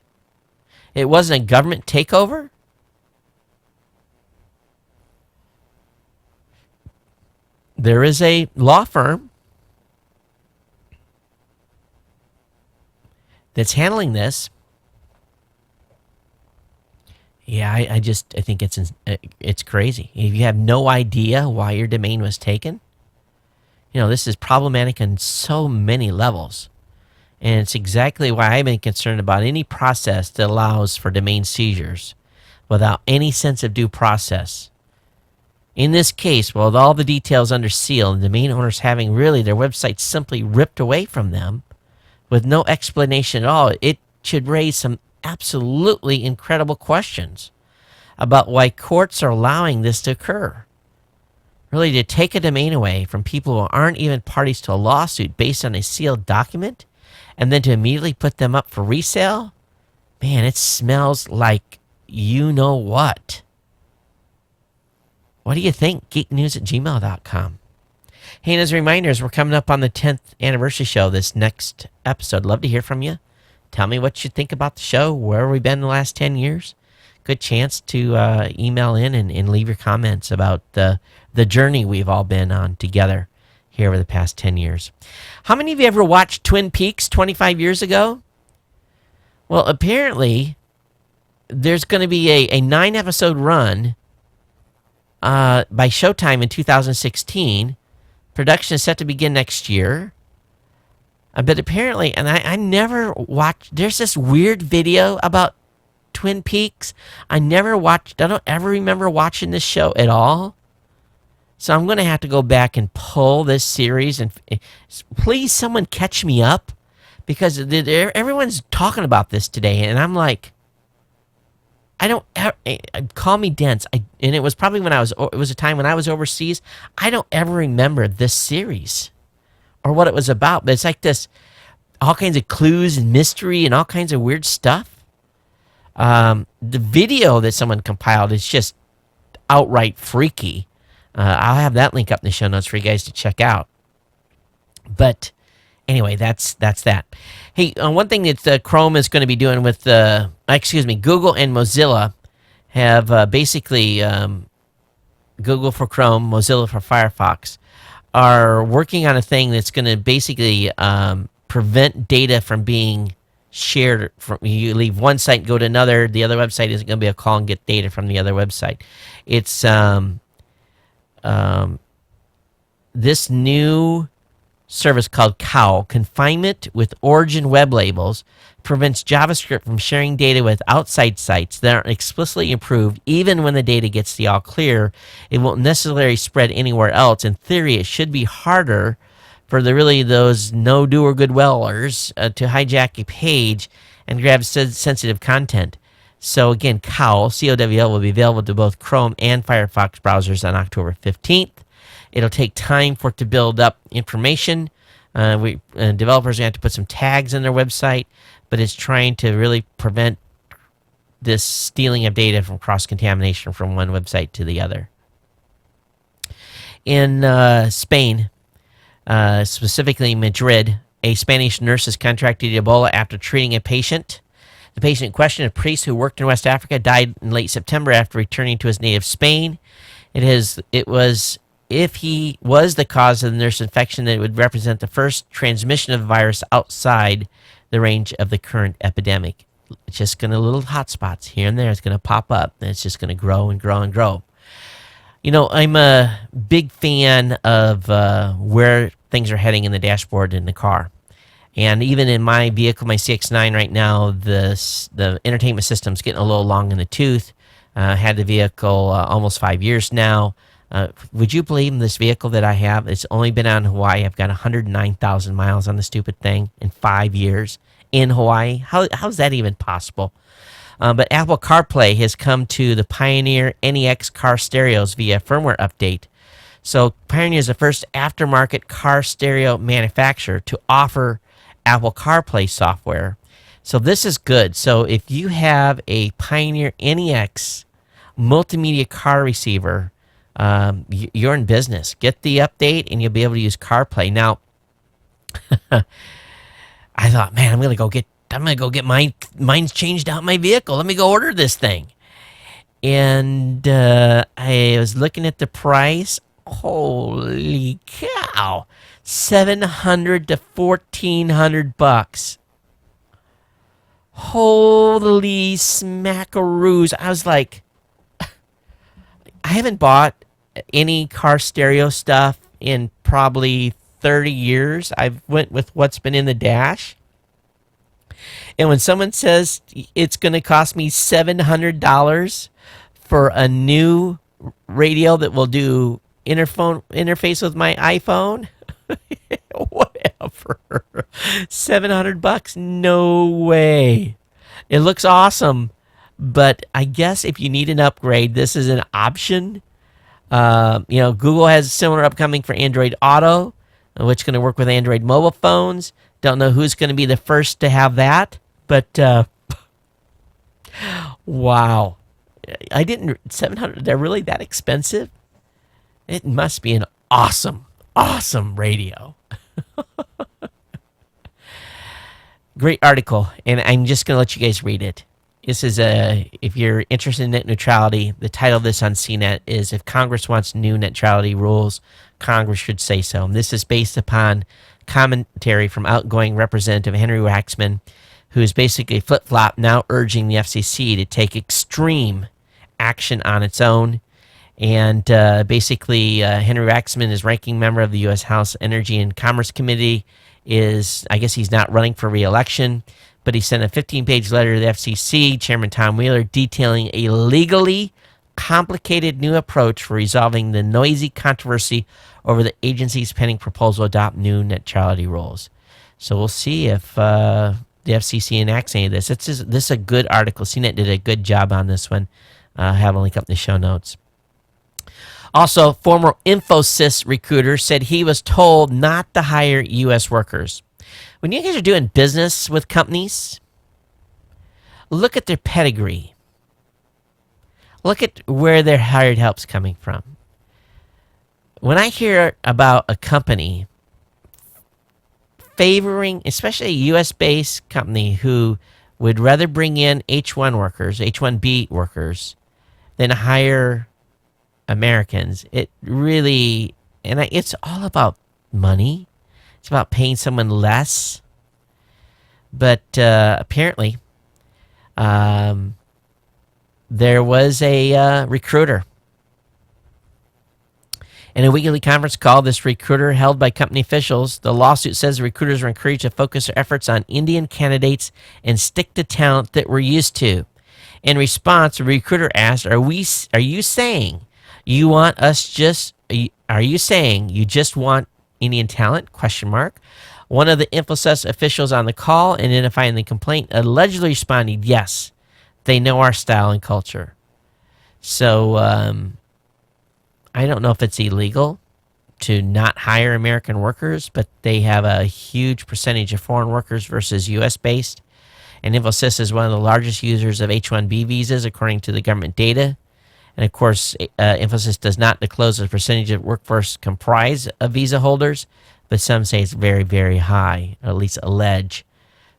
It wasn't a government takeover. There is a law firm that's handling this. Yeah, I think it's crazy. If you have no idea why your domain was taken, this is problematic on so many levels. And it's exactly why I've been concerned about any process that allows for domain seizures without any sense of due process. In this case, with all the details under seal and the domain owners having really their websites simply ripped away from them with no explanation at all, it should raise some absolutely incredible questions about why courts are allowing this to occur. Really, to take a domain away from people who aren't even parties to a lawsuit based on a sealed document and then to immediately put them up for resale? Man, it smells like you know what. What do you think? geeknews@gmail.com. Hey, and as reminders, we're coming up on the 10th anniversary show this next episode. Love to hear from you. Tell me what you think about the show. Where have we been the last 10 years? Good chance to email in and leave your comments about the journey we've all been on together here over the past 10 years. How many of you ever watched Twin Peaks 25 years ago? Well, apparently, there's going to be a 9-episode run by Showtime in 2016. Production is set to begin next year. But apparently, and I never watched, there's this weird video about Twin Peaks. I don't ever remember watching this show at all. So I'm going to have to go back and pull this series. And please, someone catch me up. Because everyone's talking about this today. And I'm like, call me dense. And it was probably it was a time when I was overseas. I don't ever remember this series or what it was about, but it's like this, all kinds of clues and mystery and all kinds of weird stuff. The video that someone compiled is just outright freaky. I'll have that link up in the show notes for you guys to check out. But anyway, that's that. Hey, one thing that Chrome is going to be doing with Google and Mozilla have basically Google for Chrome, Mozilla for Firefox, are working on a thing that's going to basically prevent data from being shared. You leave one site and go to another, the other website isn't going to be able to call and get data from the other website. It's this new service called COW, Confinement with Origin Web Labels, prevents JavaScript from sharing data with outside sites that aren't explicitly approved. Even when the data gets the all clear, it won't necessarily spread anywhere else. In theory, it should be harder for those no-do or good-wellers to hijack a page and grab sensitive content. So again, COWL, C-O-W-L, will be available to both Chrome and Firefox browsers on October 15th. It'll take time for it to build up information. Developers are going to have to put some tags in their website, but it's trying to really prevent this stealing of data from cross-contamination from one website to the other. In Spain, specifically Madrid, a Spanish nurse has contracted Ebola after treating a patient. The patient in question, a priest who worked in West Africa, died in late September after returning to his native Spain. If he was the cause of the nurse infection, then it would represent the first transmission of the virus outside the range of the current epidemic. It's just going to little hot spots here and there. It's going to pop up, and it's just going to grow and grow and grow. You know, I'm a big fan of where things are heading in the dashboard in the car. And even in my vehicle, my CX-9 right now, the entertainment system's getting a little long in the tooth. Had the vehicle almost 5 years now. Would you believe in this vehicle that I have? It's only been out in Hawaii. I've got 109,000 miles on the stupid thing in 5 years in Hawaii. How's that even possible? But Apple CarPlay has come to the Pioneer NEX car stereos via firmware update. So Pioneer is the first aftermarket car stereo manufacturer to offer Apple CarPlay software. So this is good. So if you have a Pioneer NEX multimedia car receiver, you're in business. Get the update and you'll be able to use CarPlay. Now, I thought, man, I'm gonna go get mine's changed out in my vehicle. Let me go order this thing. And I was looking at the price. Holy cow, $700 to $1,400. Holy smackaroos! I was like, I haven't bought any car stereo stuff in probably 30 years. I've went with what's been in the dash. And when someone says it's going to cost me $700 for a new radio that will do interface with my iPhone, whatever. $700? No way. It looks awesome. But I guess if you need an upgrade, this is an option. Google has similar upcoming for Android Auto, which is going to work with Android mobile phones. Don't know who's going to be the first to have that, but wow. $700, they're really that expensive? It must be an awesome awesome radio. Great article, and I'm just going to let you guys read it. This is if you're interested in net neutrality, the title of this on CNET is "If Congress Wants New Neutrality Rules, Congress Should Say So." And this is based upon commentary from outgoing Representative Henry Waxman, who is basically flip-flop now urging the FCC to take extreme action on its own. And basically, Henry Waxman is ranking member of the U.S. House Energy and Commerce Committee. I guess he's not running for re-election, but he sent a 15-page letter to the FCC, Chairman Tom Wheeler, detailing a legally complicated new approach for resolving the noisy controversy over the agency's pending proposal to adopt new neutrality rules. So we'll see if the FCC enacts any of this. This is a good article. CNET did a good job on this one. I have a link up in the show notes. Also, former Infosys recruiter said he was told not to hire U.S. workers. When you guys are doing business with companies, look at their pedigree. Look at where their hired help's coming from. When I hear about a company favoring, especially a U.S.-based company who would rather bring in H-1 workers, H-1B workers, than hire Americans, it really, and it's all about money. It's about paying someone less. But apparently, there was a recruiter. In a weekly conference call, this recruiter held by company officials, the lawsuit says the recruiters were encouraged to focus their efforts on Indian candidates and stick to talent that we're used to. In response, the recruiter asked, Are you saying you want us just, are you saying you just want Indian talent? ? One of the Infosys officials on the call, identifying the complaint, allegedly responded, yes, they know our style and culture. So I don't know if it's illegal to not hire American workers, but they have a huge percentage of foreign workers versus U.S.-based. And Infosys is one of the largest users of H-1B visas, according to the government data. And, of course, Infosys does not disclose the percentage of workforce comprised of visa holders, but some say it's very, very high, or at least allege.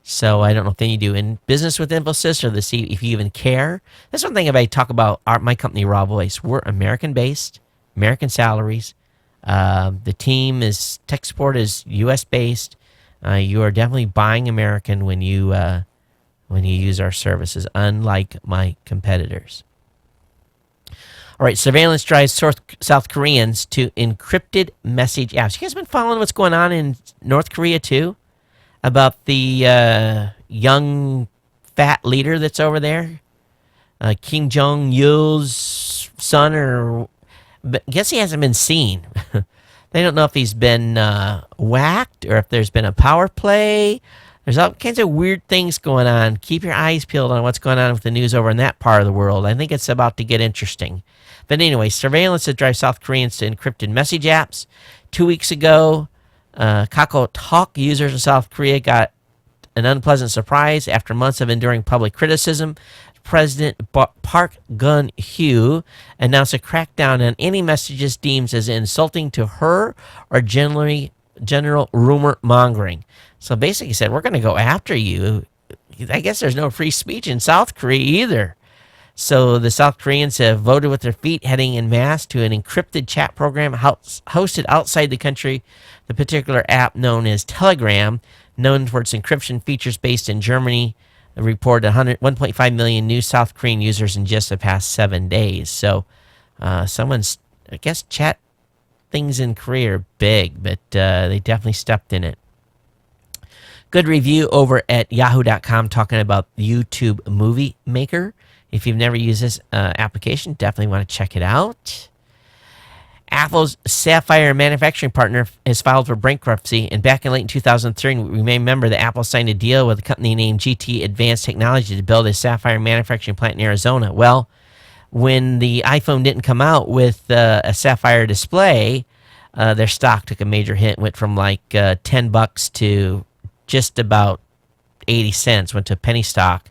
So I don't know if any of you do in business with Infosys or to see if you even care. That's one thing if I talk about my company, Raw Voice. We're American-based, American salaries. The team is, tech support is U.S.-based. You are definitely buying American when you use our services, unlike my competitors. All right, surveillance drives South Koreans to encrypted message apps. You guys been following what's going on in North Korea, too? About the young, fat leader that's over there? Kim Jong-il's son, but I guess he hasn't been seen. They don't know if he's been whacked or if there's been a power play. There's all kinds of weird things going on. Keep your eyes peeled on what's going on with the news over in that part of the world. I think it's about to get interesting. But anyway, surveillance that drives South Koreans to encrypted message apps. 2 weeks ago, Kakao Talk users in South Korea got an unpleasant surprise after months of enduring public criticism. President Park Geun-hye announced a crackdown on any messages deemed as insulting to her or general rumor mongering. So basically he said, we're going to go after you. I guess there's no free speech in South Korea either. So the South Koreans have voted with their feet, heading en masse to an encrypted chat program hosted outside the country. The particular app, known as Telegram, known for its encryption features based in Germany, reported 1.5 million new South Korean users in just the past 7 days. So someone's, I guess, chat things in Korea are big, but they definitely stepped in it. Good review over at yahoo.com talking about YouTube Movie Maker. If you've never used this application, definitely want to check it out. Apple's Sapphire manufacturing partner has filed for bankruptcy, and back in late 2003, we may remember that Apple signed a deal with a company named GT Advanced Technology to build a Sapphire manufacturing plant in Arizona. Well, when the iPhone didn't come out with a Sapphire display, their stock took a major hit, went from like $10 to just about 80 cents, went to penny stock.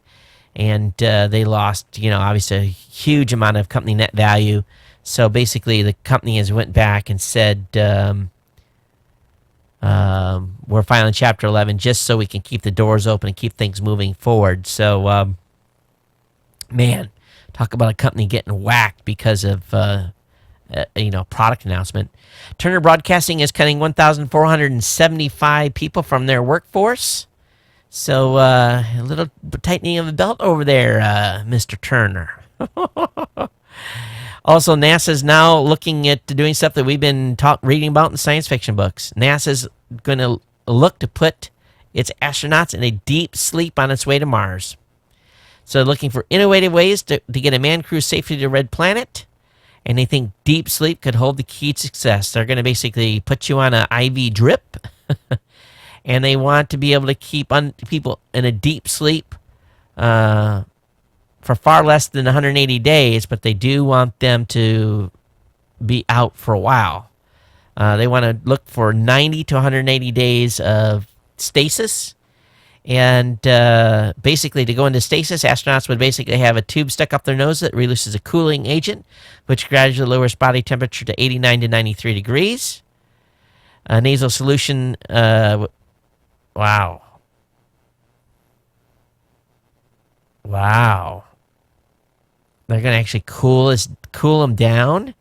And they lost, obviously a huge amount of company net value. So basically the company has went back and said We're filing Chapter 11 just so we can keep the doors open and keep things moving forward. So, man, talk about a company getting whacked because of product announcement. Turner Broadcasting is cutting 1,475 people from their workforce. So a little tightening of the belt over there, Mr. Turner. Also, NASA's now looking at doing stuff that we've been reading about in science fiction books. NASA's going to look to put its astronauts in a deep sleep on its way to Mars. So looking for innovative ways to get a manned crew safely to Red Planet. And they think deep sleep could hold the key to success. They're going to basically put you on an IV drip. And they want to be able to keep people in a deep sleep for far less than 180 days, but they do want them to be out for a while. They want to look for 90 to 180 days of stasis. And basically, to go into stasis, astronauts would basically have a tube stuck up their nose that releases a cooling agent, which gradually lowers body temperature to 89 to 93 degrees. A nasal solution... Wow. They're going to actually cool them down.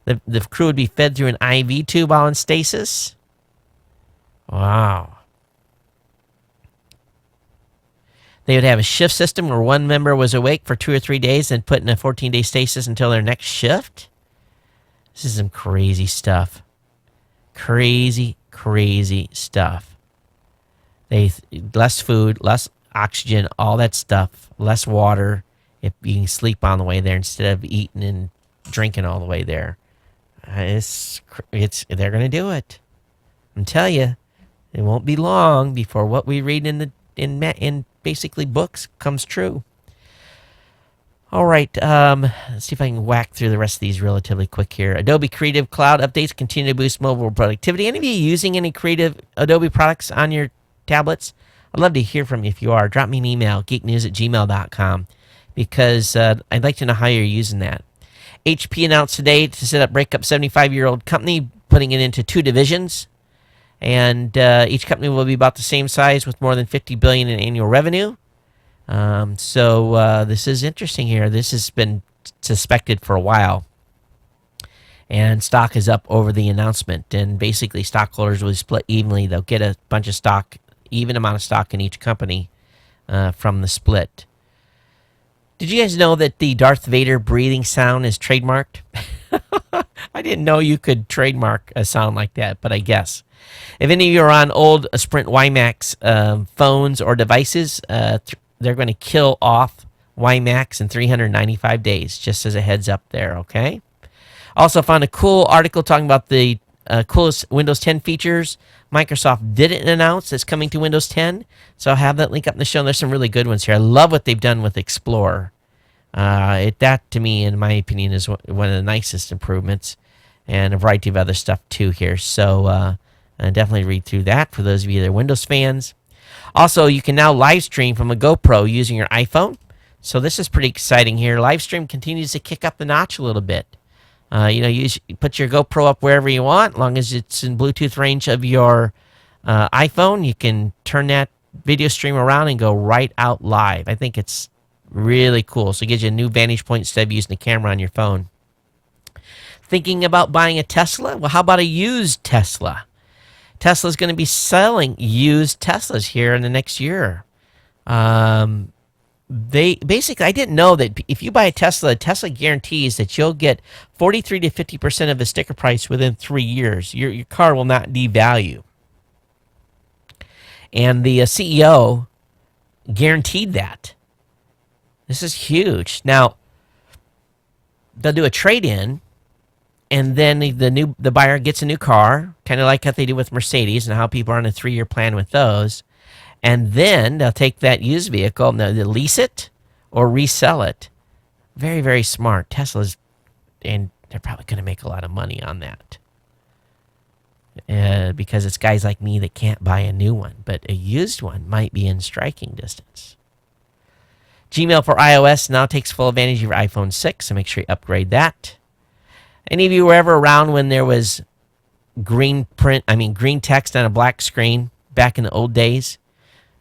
The crew would be fed through an IV tube while in stasis. Wow. They would have a shift system where one member was awake for 2 or 3 days and put in a 14-day stasis until their next shift. This is some crazy stuff. Crazy stuff. Less food, less oxygen, all that stuff, less water. If you can sleep on the way there instead of eating and drinking all the way there, they're going to do it. I'm telling you, it won't be long before what we read in basically books comes true. All right, let's see if I can whack through the rest of these relatively quick here. Adobe Creative Cloud updates continue to boost mobile productivity. Any of you using any creative Adobe products on your tablets? I'd love to hear from you if you are. Drop me an email, geeknews@gmail.com, because I'd like to know how you're using that. HP announced today to set up break up 75-year-old company, putting it into 2 divisions. And each company will be about the same size with more than $50 billion in annual revenue. So this is interesting here. This has been suspected for a while. And stock is up over the announcement. And basically, stockholders will split evenly. They'll get a bunch of stock, even amount of stock in each company from the split. Did you guys know that the Darth Vader breathing sound is trademarked? I didn't know you could trademark a sound like that, but I guess. If any of you are on old Sprint WiMAX phones or devices, they're going to kill off WiMAX in 395 days, just as a heads up there, okay? Also found a cool article talking about the coolest Windows 10 features Microsoft didn't announce that's coming to Windows 10. So I'll have that link up in the show. And there's some really good ones here. I love what they've done with Explorer. That, to me, in my opinion, is one of the nicest improvements. And a variety of other stuff, too, here. So definitely read through that for those of you that are Windows fans. Also, you can now live stream from a GoPro using your iPhone. So this is pretty exciting here. Live stream continues to kick up the notch a little bit. You put your GoPro up wherever you want, as long as it's in Bluetooth range of your iPhone. You can turn that video stream around and go right out live. I think it's really cool. So it gives you a new vantage point instead of using the camera on your phone. Thinking about buying a Tesla? Well, how about a used Tesla? Tesla's going to be selling used Teslas here in the next year. I didn't know that if you buy a Tesla guarantees that you'll get 43 to 50% of the sticker price within 3 years. Your car will not devalue. And the CEO guaranteed that. This is huge. Now, they'll do a trade-in, and then the buyer gets a new car, kind of like how they do with Mercedes and how people are on a 3-year plan with those. And then they'll take that used vehicle and they'll lease it or resell it. Very, very smart. Tesla's, and they're probably going to make a lot of money on that. Because it's guys like me that can't buy a new one. But a used one might be in striking distance. Gmail for iOS now takes full advantage of your iPhone 6, so make sure you upgrade that. Any of you were ever around when there was green text on a black screen back in the old days.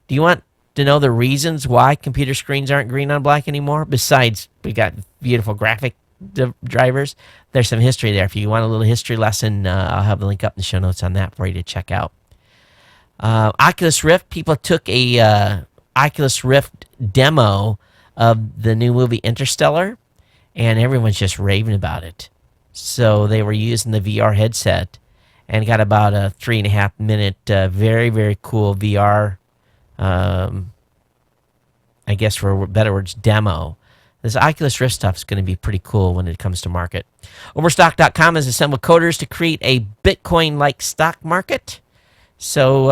Do you want to know the reasons why computer screens aren't green on black anymore? Besides, we got beautiful graphic drivers. There's some history there. If you want a little history lesson, I'll have the link up in the show notes on that for you to check out. Oculus Rift. People took a Oculus Rift demo of the new movie Interstellar, and everyone's just raving about it. So they were using the VR headset and got about a 3.5 minute, very, very cool VR, I guess for better words, demo. This Oculus Rift stuff is going to be pretty cool when it comes to market. Overstock.com has assembled coders to create a Bitcoin-like stock market. So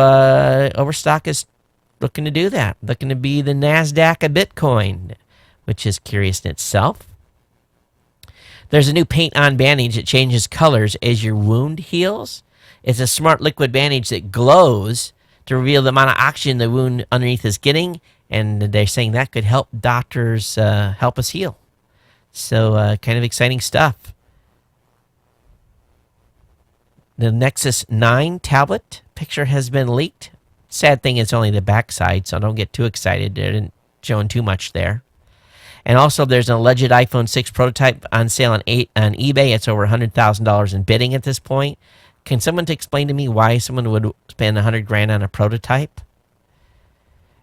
Overstock is looking to do that, looking to be the NASDAQ of Bitcoin, which is curious in itself. There's a new paint-on bandage that changes colors as your wound heals. It's a smart liquid bandage that glows to reveal the amount of oxygen the wound underneath is getting, and they're saying that could help doctors help us heal. So kind of exciting stuff. The Nexus 9 tablet picture has been leaked. Sad thing, it's only the backside, so don't get too excited. They didn't showing too much there. And also, there's an alleged iPhone 6 prototype on sale on eBay. It's over $100,000 in bidding at this point. Can someone explain to me why someone would spend $100,000 on a prototype?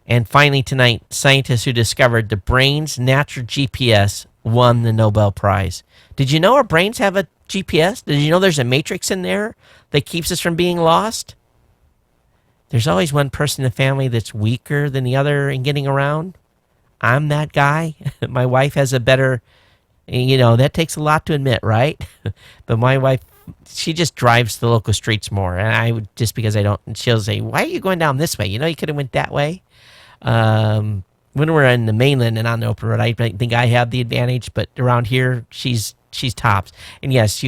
And finally tonight, scientists who discovered the brain's natural GPS won the Nobel Prize. Did you know our brains have a GPS? Did you know there's a matrix in there that keeps us from being lost? There's always one person in the family that's weaker than the other in getting around. I'm that guy. My wife has a better, that takes a lot to admit, right? But my wife, she just drives the local streets more. And I would, just because I don't, she'll say, why are you going down this way? You could have went that way. When we're in the mainland and on the open road, I think I have the advantage. But around here, she's tops. And yes,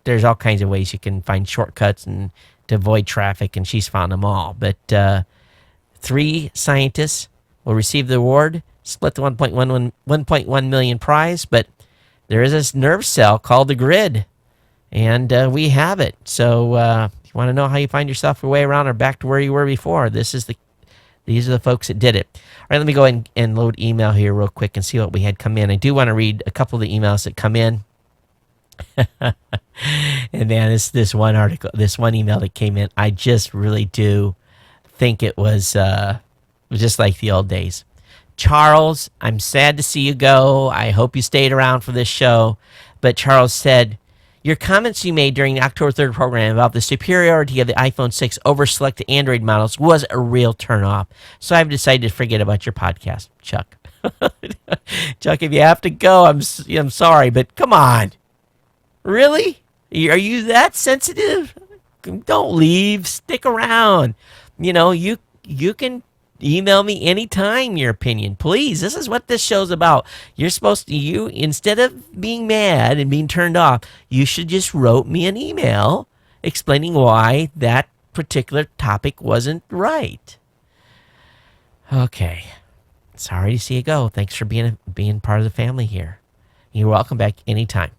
there's all kinds of ways you can find shortcuts and to avoid traffic, and she's found them all. But 3 scientists will receive the award, split the 1.1 million prize, but there is this nerve cell called the grid, and we have it. So if you want to know how you find yourself your way around or back to where you were before, these are the folks that did it. All right, let me go ahead and load email here real quick and see what we had come in. I do want to read a couple of the emails that come in. And man, this one email that came in, I just really do think it was just like the old days. Charles, I'm sad to see you go. I hope you stayed around for this show. But Charles said, your comments you made during the October 3rd program about the superiority of the iPhone 6 over selected Android models was a real turnoff. So I've decided to forget about your podcast, Chuck. Chuck, if you have to go, I'm sorry, but come on. Really? Are you that sensitive? Don't leave. Stick around. You can email me anytime your opinion. Please, this is what this show's about. You're supposed to, instead of being mad and being turned off, you should just wrote me an email explaining why that particular topic wasn't right. Okay. Sorry to see you go. Thanks for being part of the family here. You're welcome back anytime.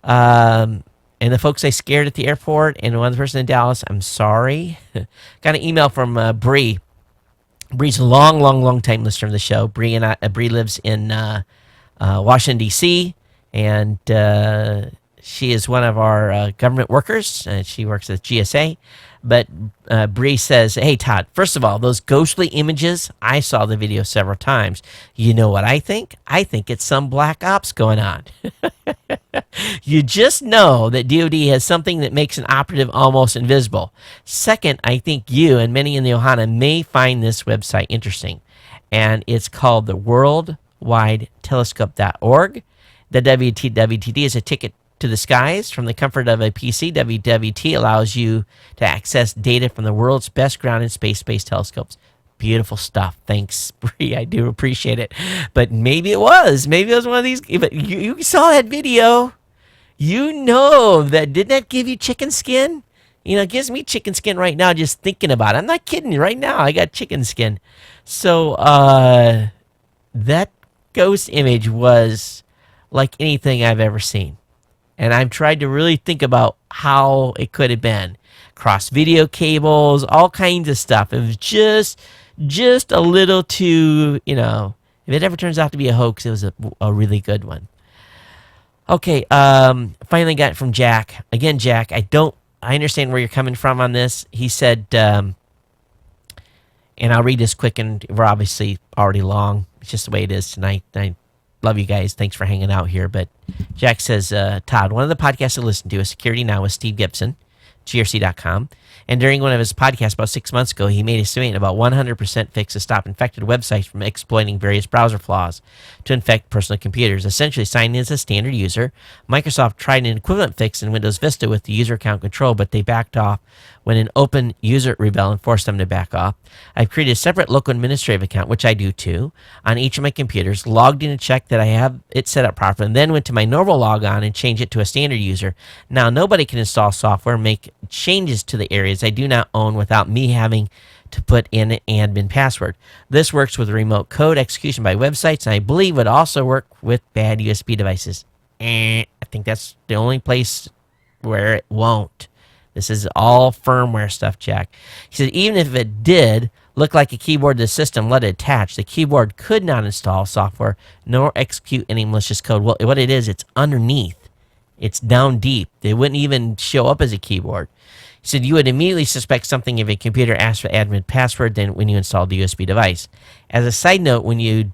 And the folks I scared at the airport and one person in Dallas, I'm sorry. Got an email from Bree. Bree's a long time listener of the show. Bree lives in Washington, D.C., and she is one of our government workers. She works at GSA. But Bree says, hey, Todd, first of all, those ghostly images, I saw the video several times. You know what I think? I think it's some black ops going on. You just know that DoD has something that makes an operative almost invisible. Second, I think you and many in the Ohana may find this website interesting. And it's called the worldwidetelescope.org. The WTD is a ticket to the skies from the comfort of a PC. WWT allows you to access data from the world's best grounded space-based telescopes. Beautiful stuff. Thanks, Bree. I do appreciate it. But maybe it was one of these. But you saw that video. You know that. Didn't that give you chicken skin? It gives me chicken skin right now just thinking about it. I'm not kidding you. Right now, I got chicken skin. So that ghost image was like anything I've ever seen. And I've tried to really think about how it could have been. Cross video cables, all kinds of stuff. It was just a little too, if it ever turns out to be a hoax, it was a really good one. Okay, finally got it from Jack. Again, Jack, I understand where you're coming from on this. He said, and I'll read this quick, and we're obviously already long. It's just the way it is tonight. I love you guys. Thanks for hanging out here. But Jack says, Todd, one of the podcasts I listened to is Security Now with Steve Gibson, grc.com. And during one of his podcasts about 6 months ago, he made a statement about 100% fix to stop infected websites from exploiting various browser flaws to infect personal computers. Essentially, signed in as a standard user, Microsoft tried an equivalent fix in Windows Vista with the user account control, but they backed off when an open user rebel and forced them to back off. I've created a separate local administrative account, which I do too, on each of my computers, logged in to check that I have it set up properly, and then went to my normal logon and changed it to a standard user. Now, nobody can install software and make changes to the areas I do not own without me having to put in an admin password. This works with remote code execution by websites, and I believe would also work with bad USB devices. I think that's the only place where it won't. This is all firmware stuff, Jack. He said, even if it did look like a keyboard to the system, let it attach. The keyboard could not install software nor execute any malicious code. Well, what it is, it's underneath. It's down deep. It wouldn't even show up as a keyboard. He said, you would immediately suspect something if a computer asked for admin password than when you install the USB device. As a side note, when you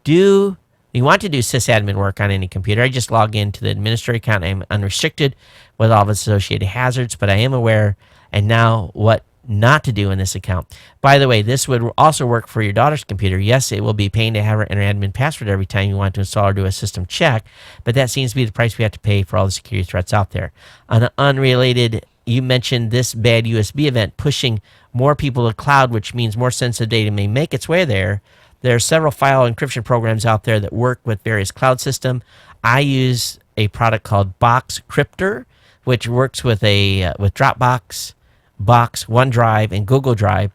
want to do sysadmin work on any computer, I just log into the administrator account. I'm unrestricted with all of its associated hazards, but I am aware and now what not to do in this account. By the way, this would also work for your daughter's computer. Yes, it will be paying to have her enter admin password every time you want to install or do a system check, but that seems to be the price we have to pay for all the security threats out there. On an unrelated, you mentioned this bad USB event pushing more people to the cloud, which means more sensitive data may make its way there. There are several file encryption programs out there that work with various cloud systems. I use a product called Box Cryptor, which works with with Dropbox, Box, OneDrive, and Google Drive.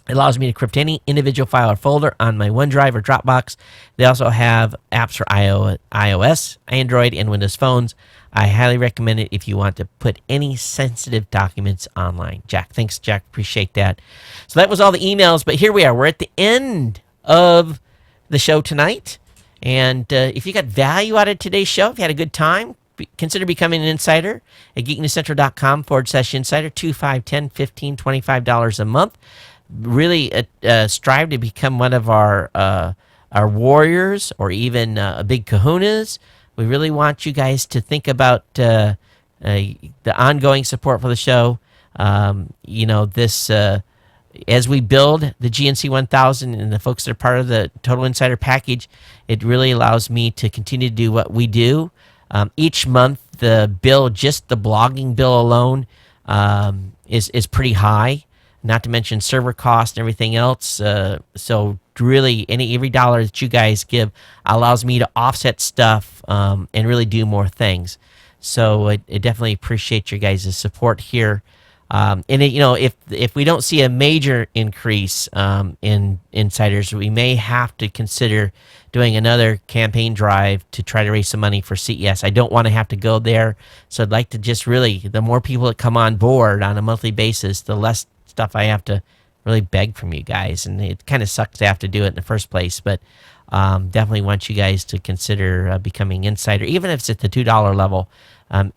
It allows me to crypt any individual file or folder on my OneDrive or Dropbox. They also have apps for iOS, Android, and Windows phones. I highly recommend it if you want to put any sensitive documents online. Jack, thanks, Jack. Appreciate that. So that was all the emails, but here we are. We're at the end of the show tonight. And if you got value out of today's show, if you had a good time, consider becoming an insider at geeknewscentral.com/insider, $2, $5, $10, $15, $25 a month. Really strive to become one of our warriors or even big kahunas. We really want you guys to think about the ongoing support for the show. This as we build the GNC 1000 and the folks that are part of the Total Insider package, it really allows me to continue to do what we do. Each month, the bill, just the blogging bill alone, is pretty high. Not to mention server cost and everything else. So really, every dollar that you guys give allows me to offset stuff and really do more things. So I definitely appreciate your guys' support here. If we don't see a major increase in insiders, we may have to consider doing another campaign drive to try to raise some money for CES. I don't want to have to go there, so I'd like to just really, the more people that come on board on a monthly basis, the less stuff I have to really beg from you guys, and it kind of sucks to have to do it in the first place, but definitely want you guys to consider becoming insider, even if it's at the $2 level.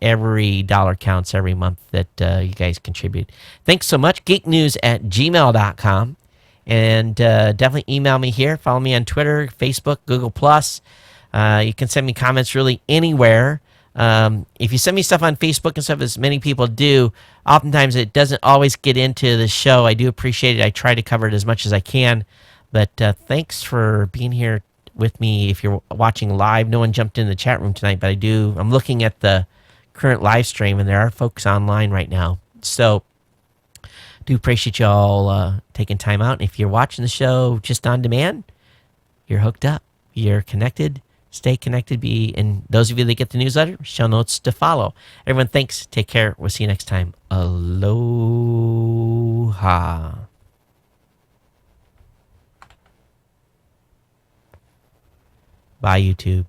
Every dollar counts every month that you guys contribute. Thanks so much. geeknews@gmail.com. And definitely email me here. Follow me on Twitter, Facebook, Google+. You can send me comments really anywhere. If you send me stuff on Facebook and stuff, as many people do, oftentimes it doesn't always get into the show. I do appreciate it. I try to cover it as much as I can. But thanks for being here with me. If you're watching live, no one jumped in the chat room tonight, but I'm looking at the current live stream, and there are folks online right now. So do appreciate y'all taking time out. And if you're watching the show just on demand, you're hooked up. You're connected. Stay connected. And those of you that get the newsletter, show notes to follow. Everyone, thanks. Take care. We'll see you next time. Aloha. Bye, YouTube.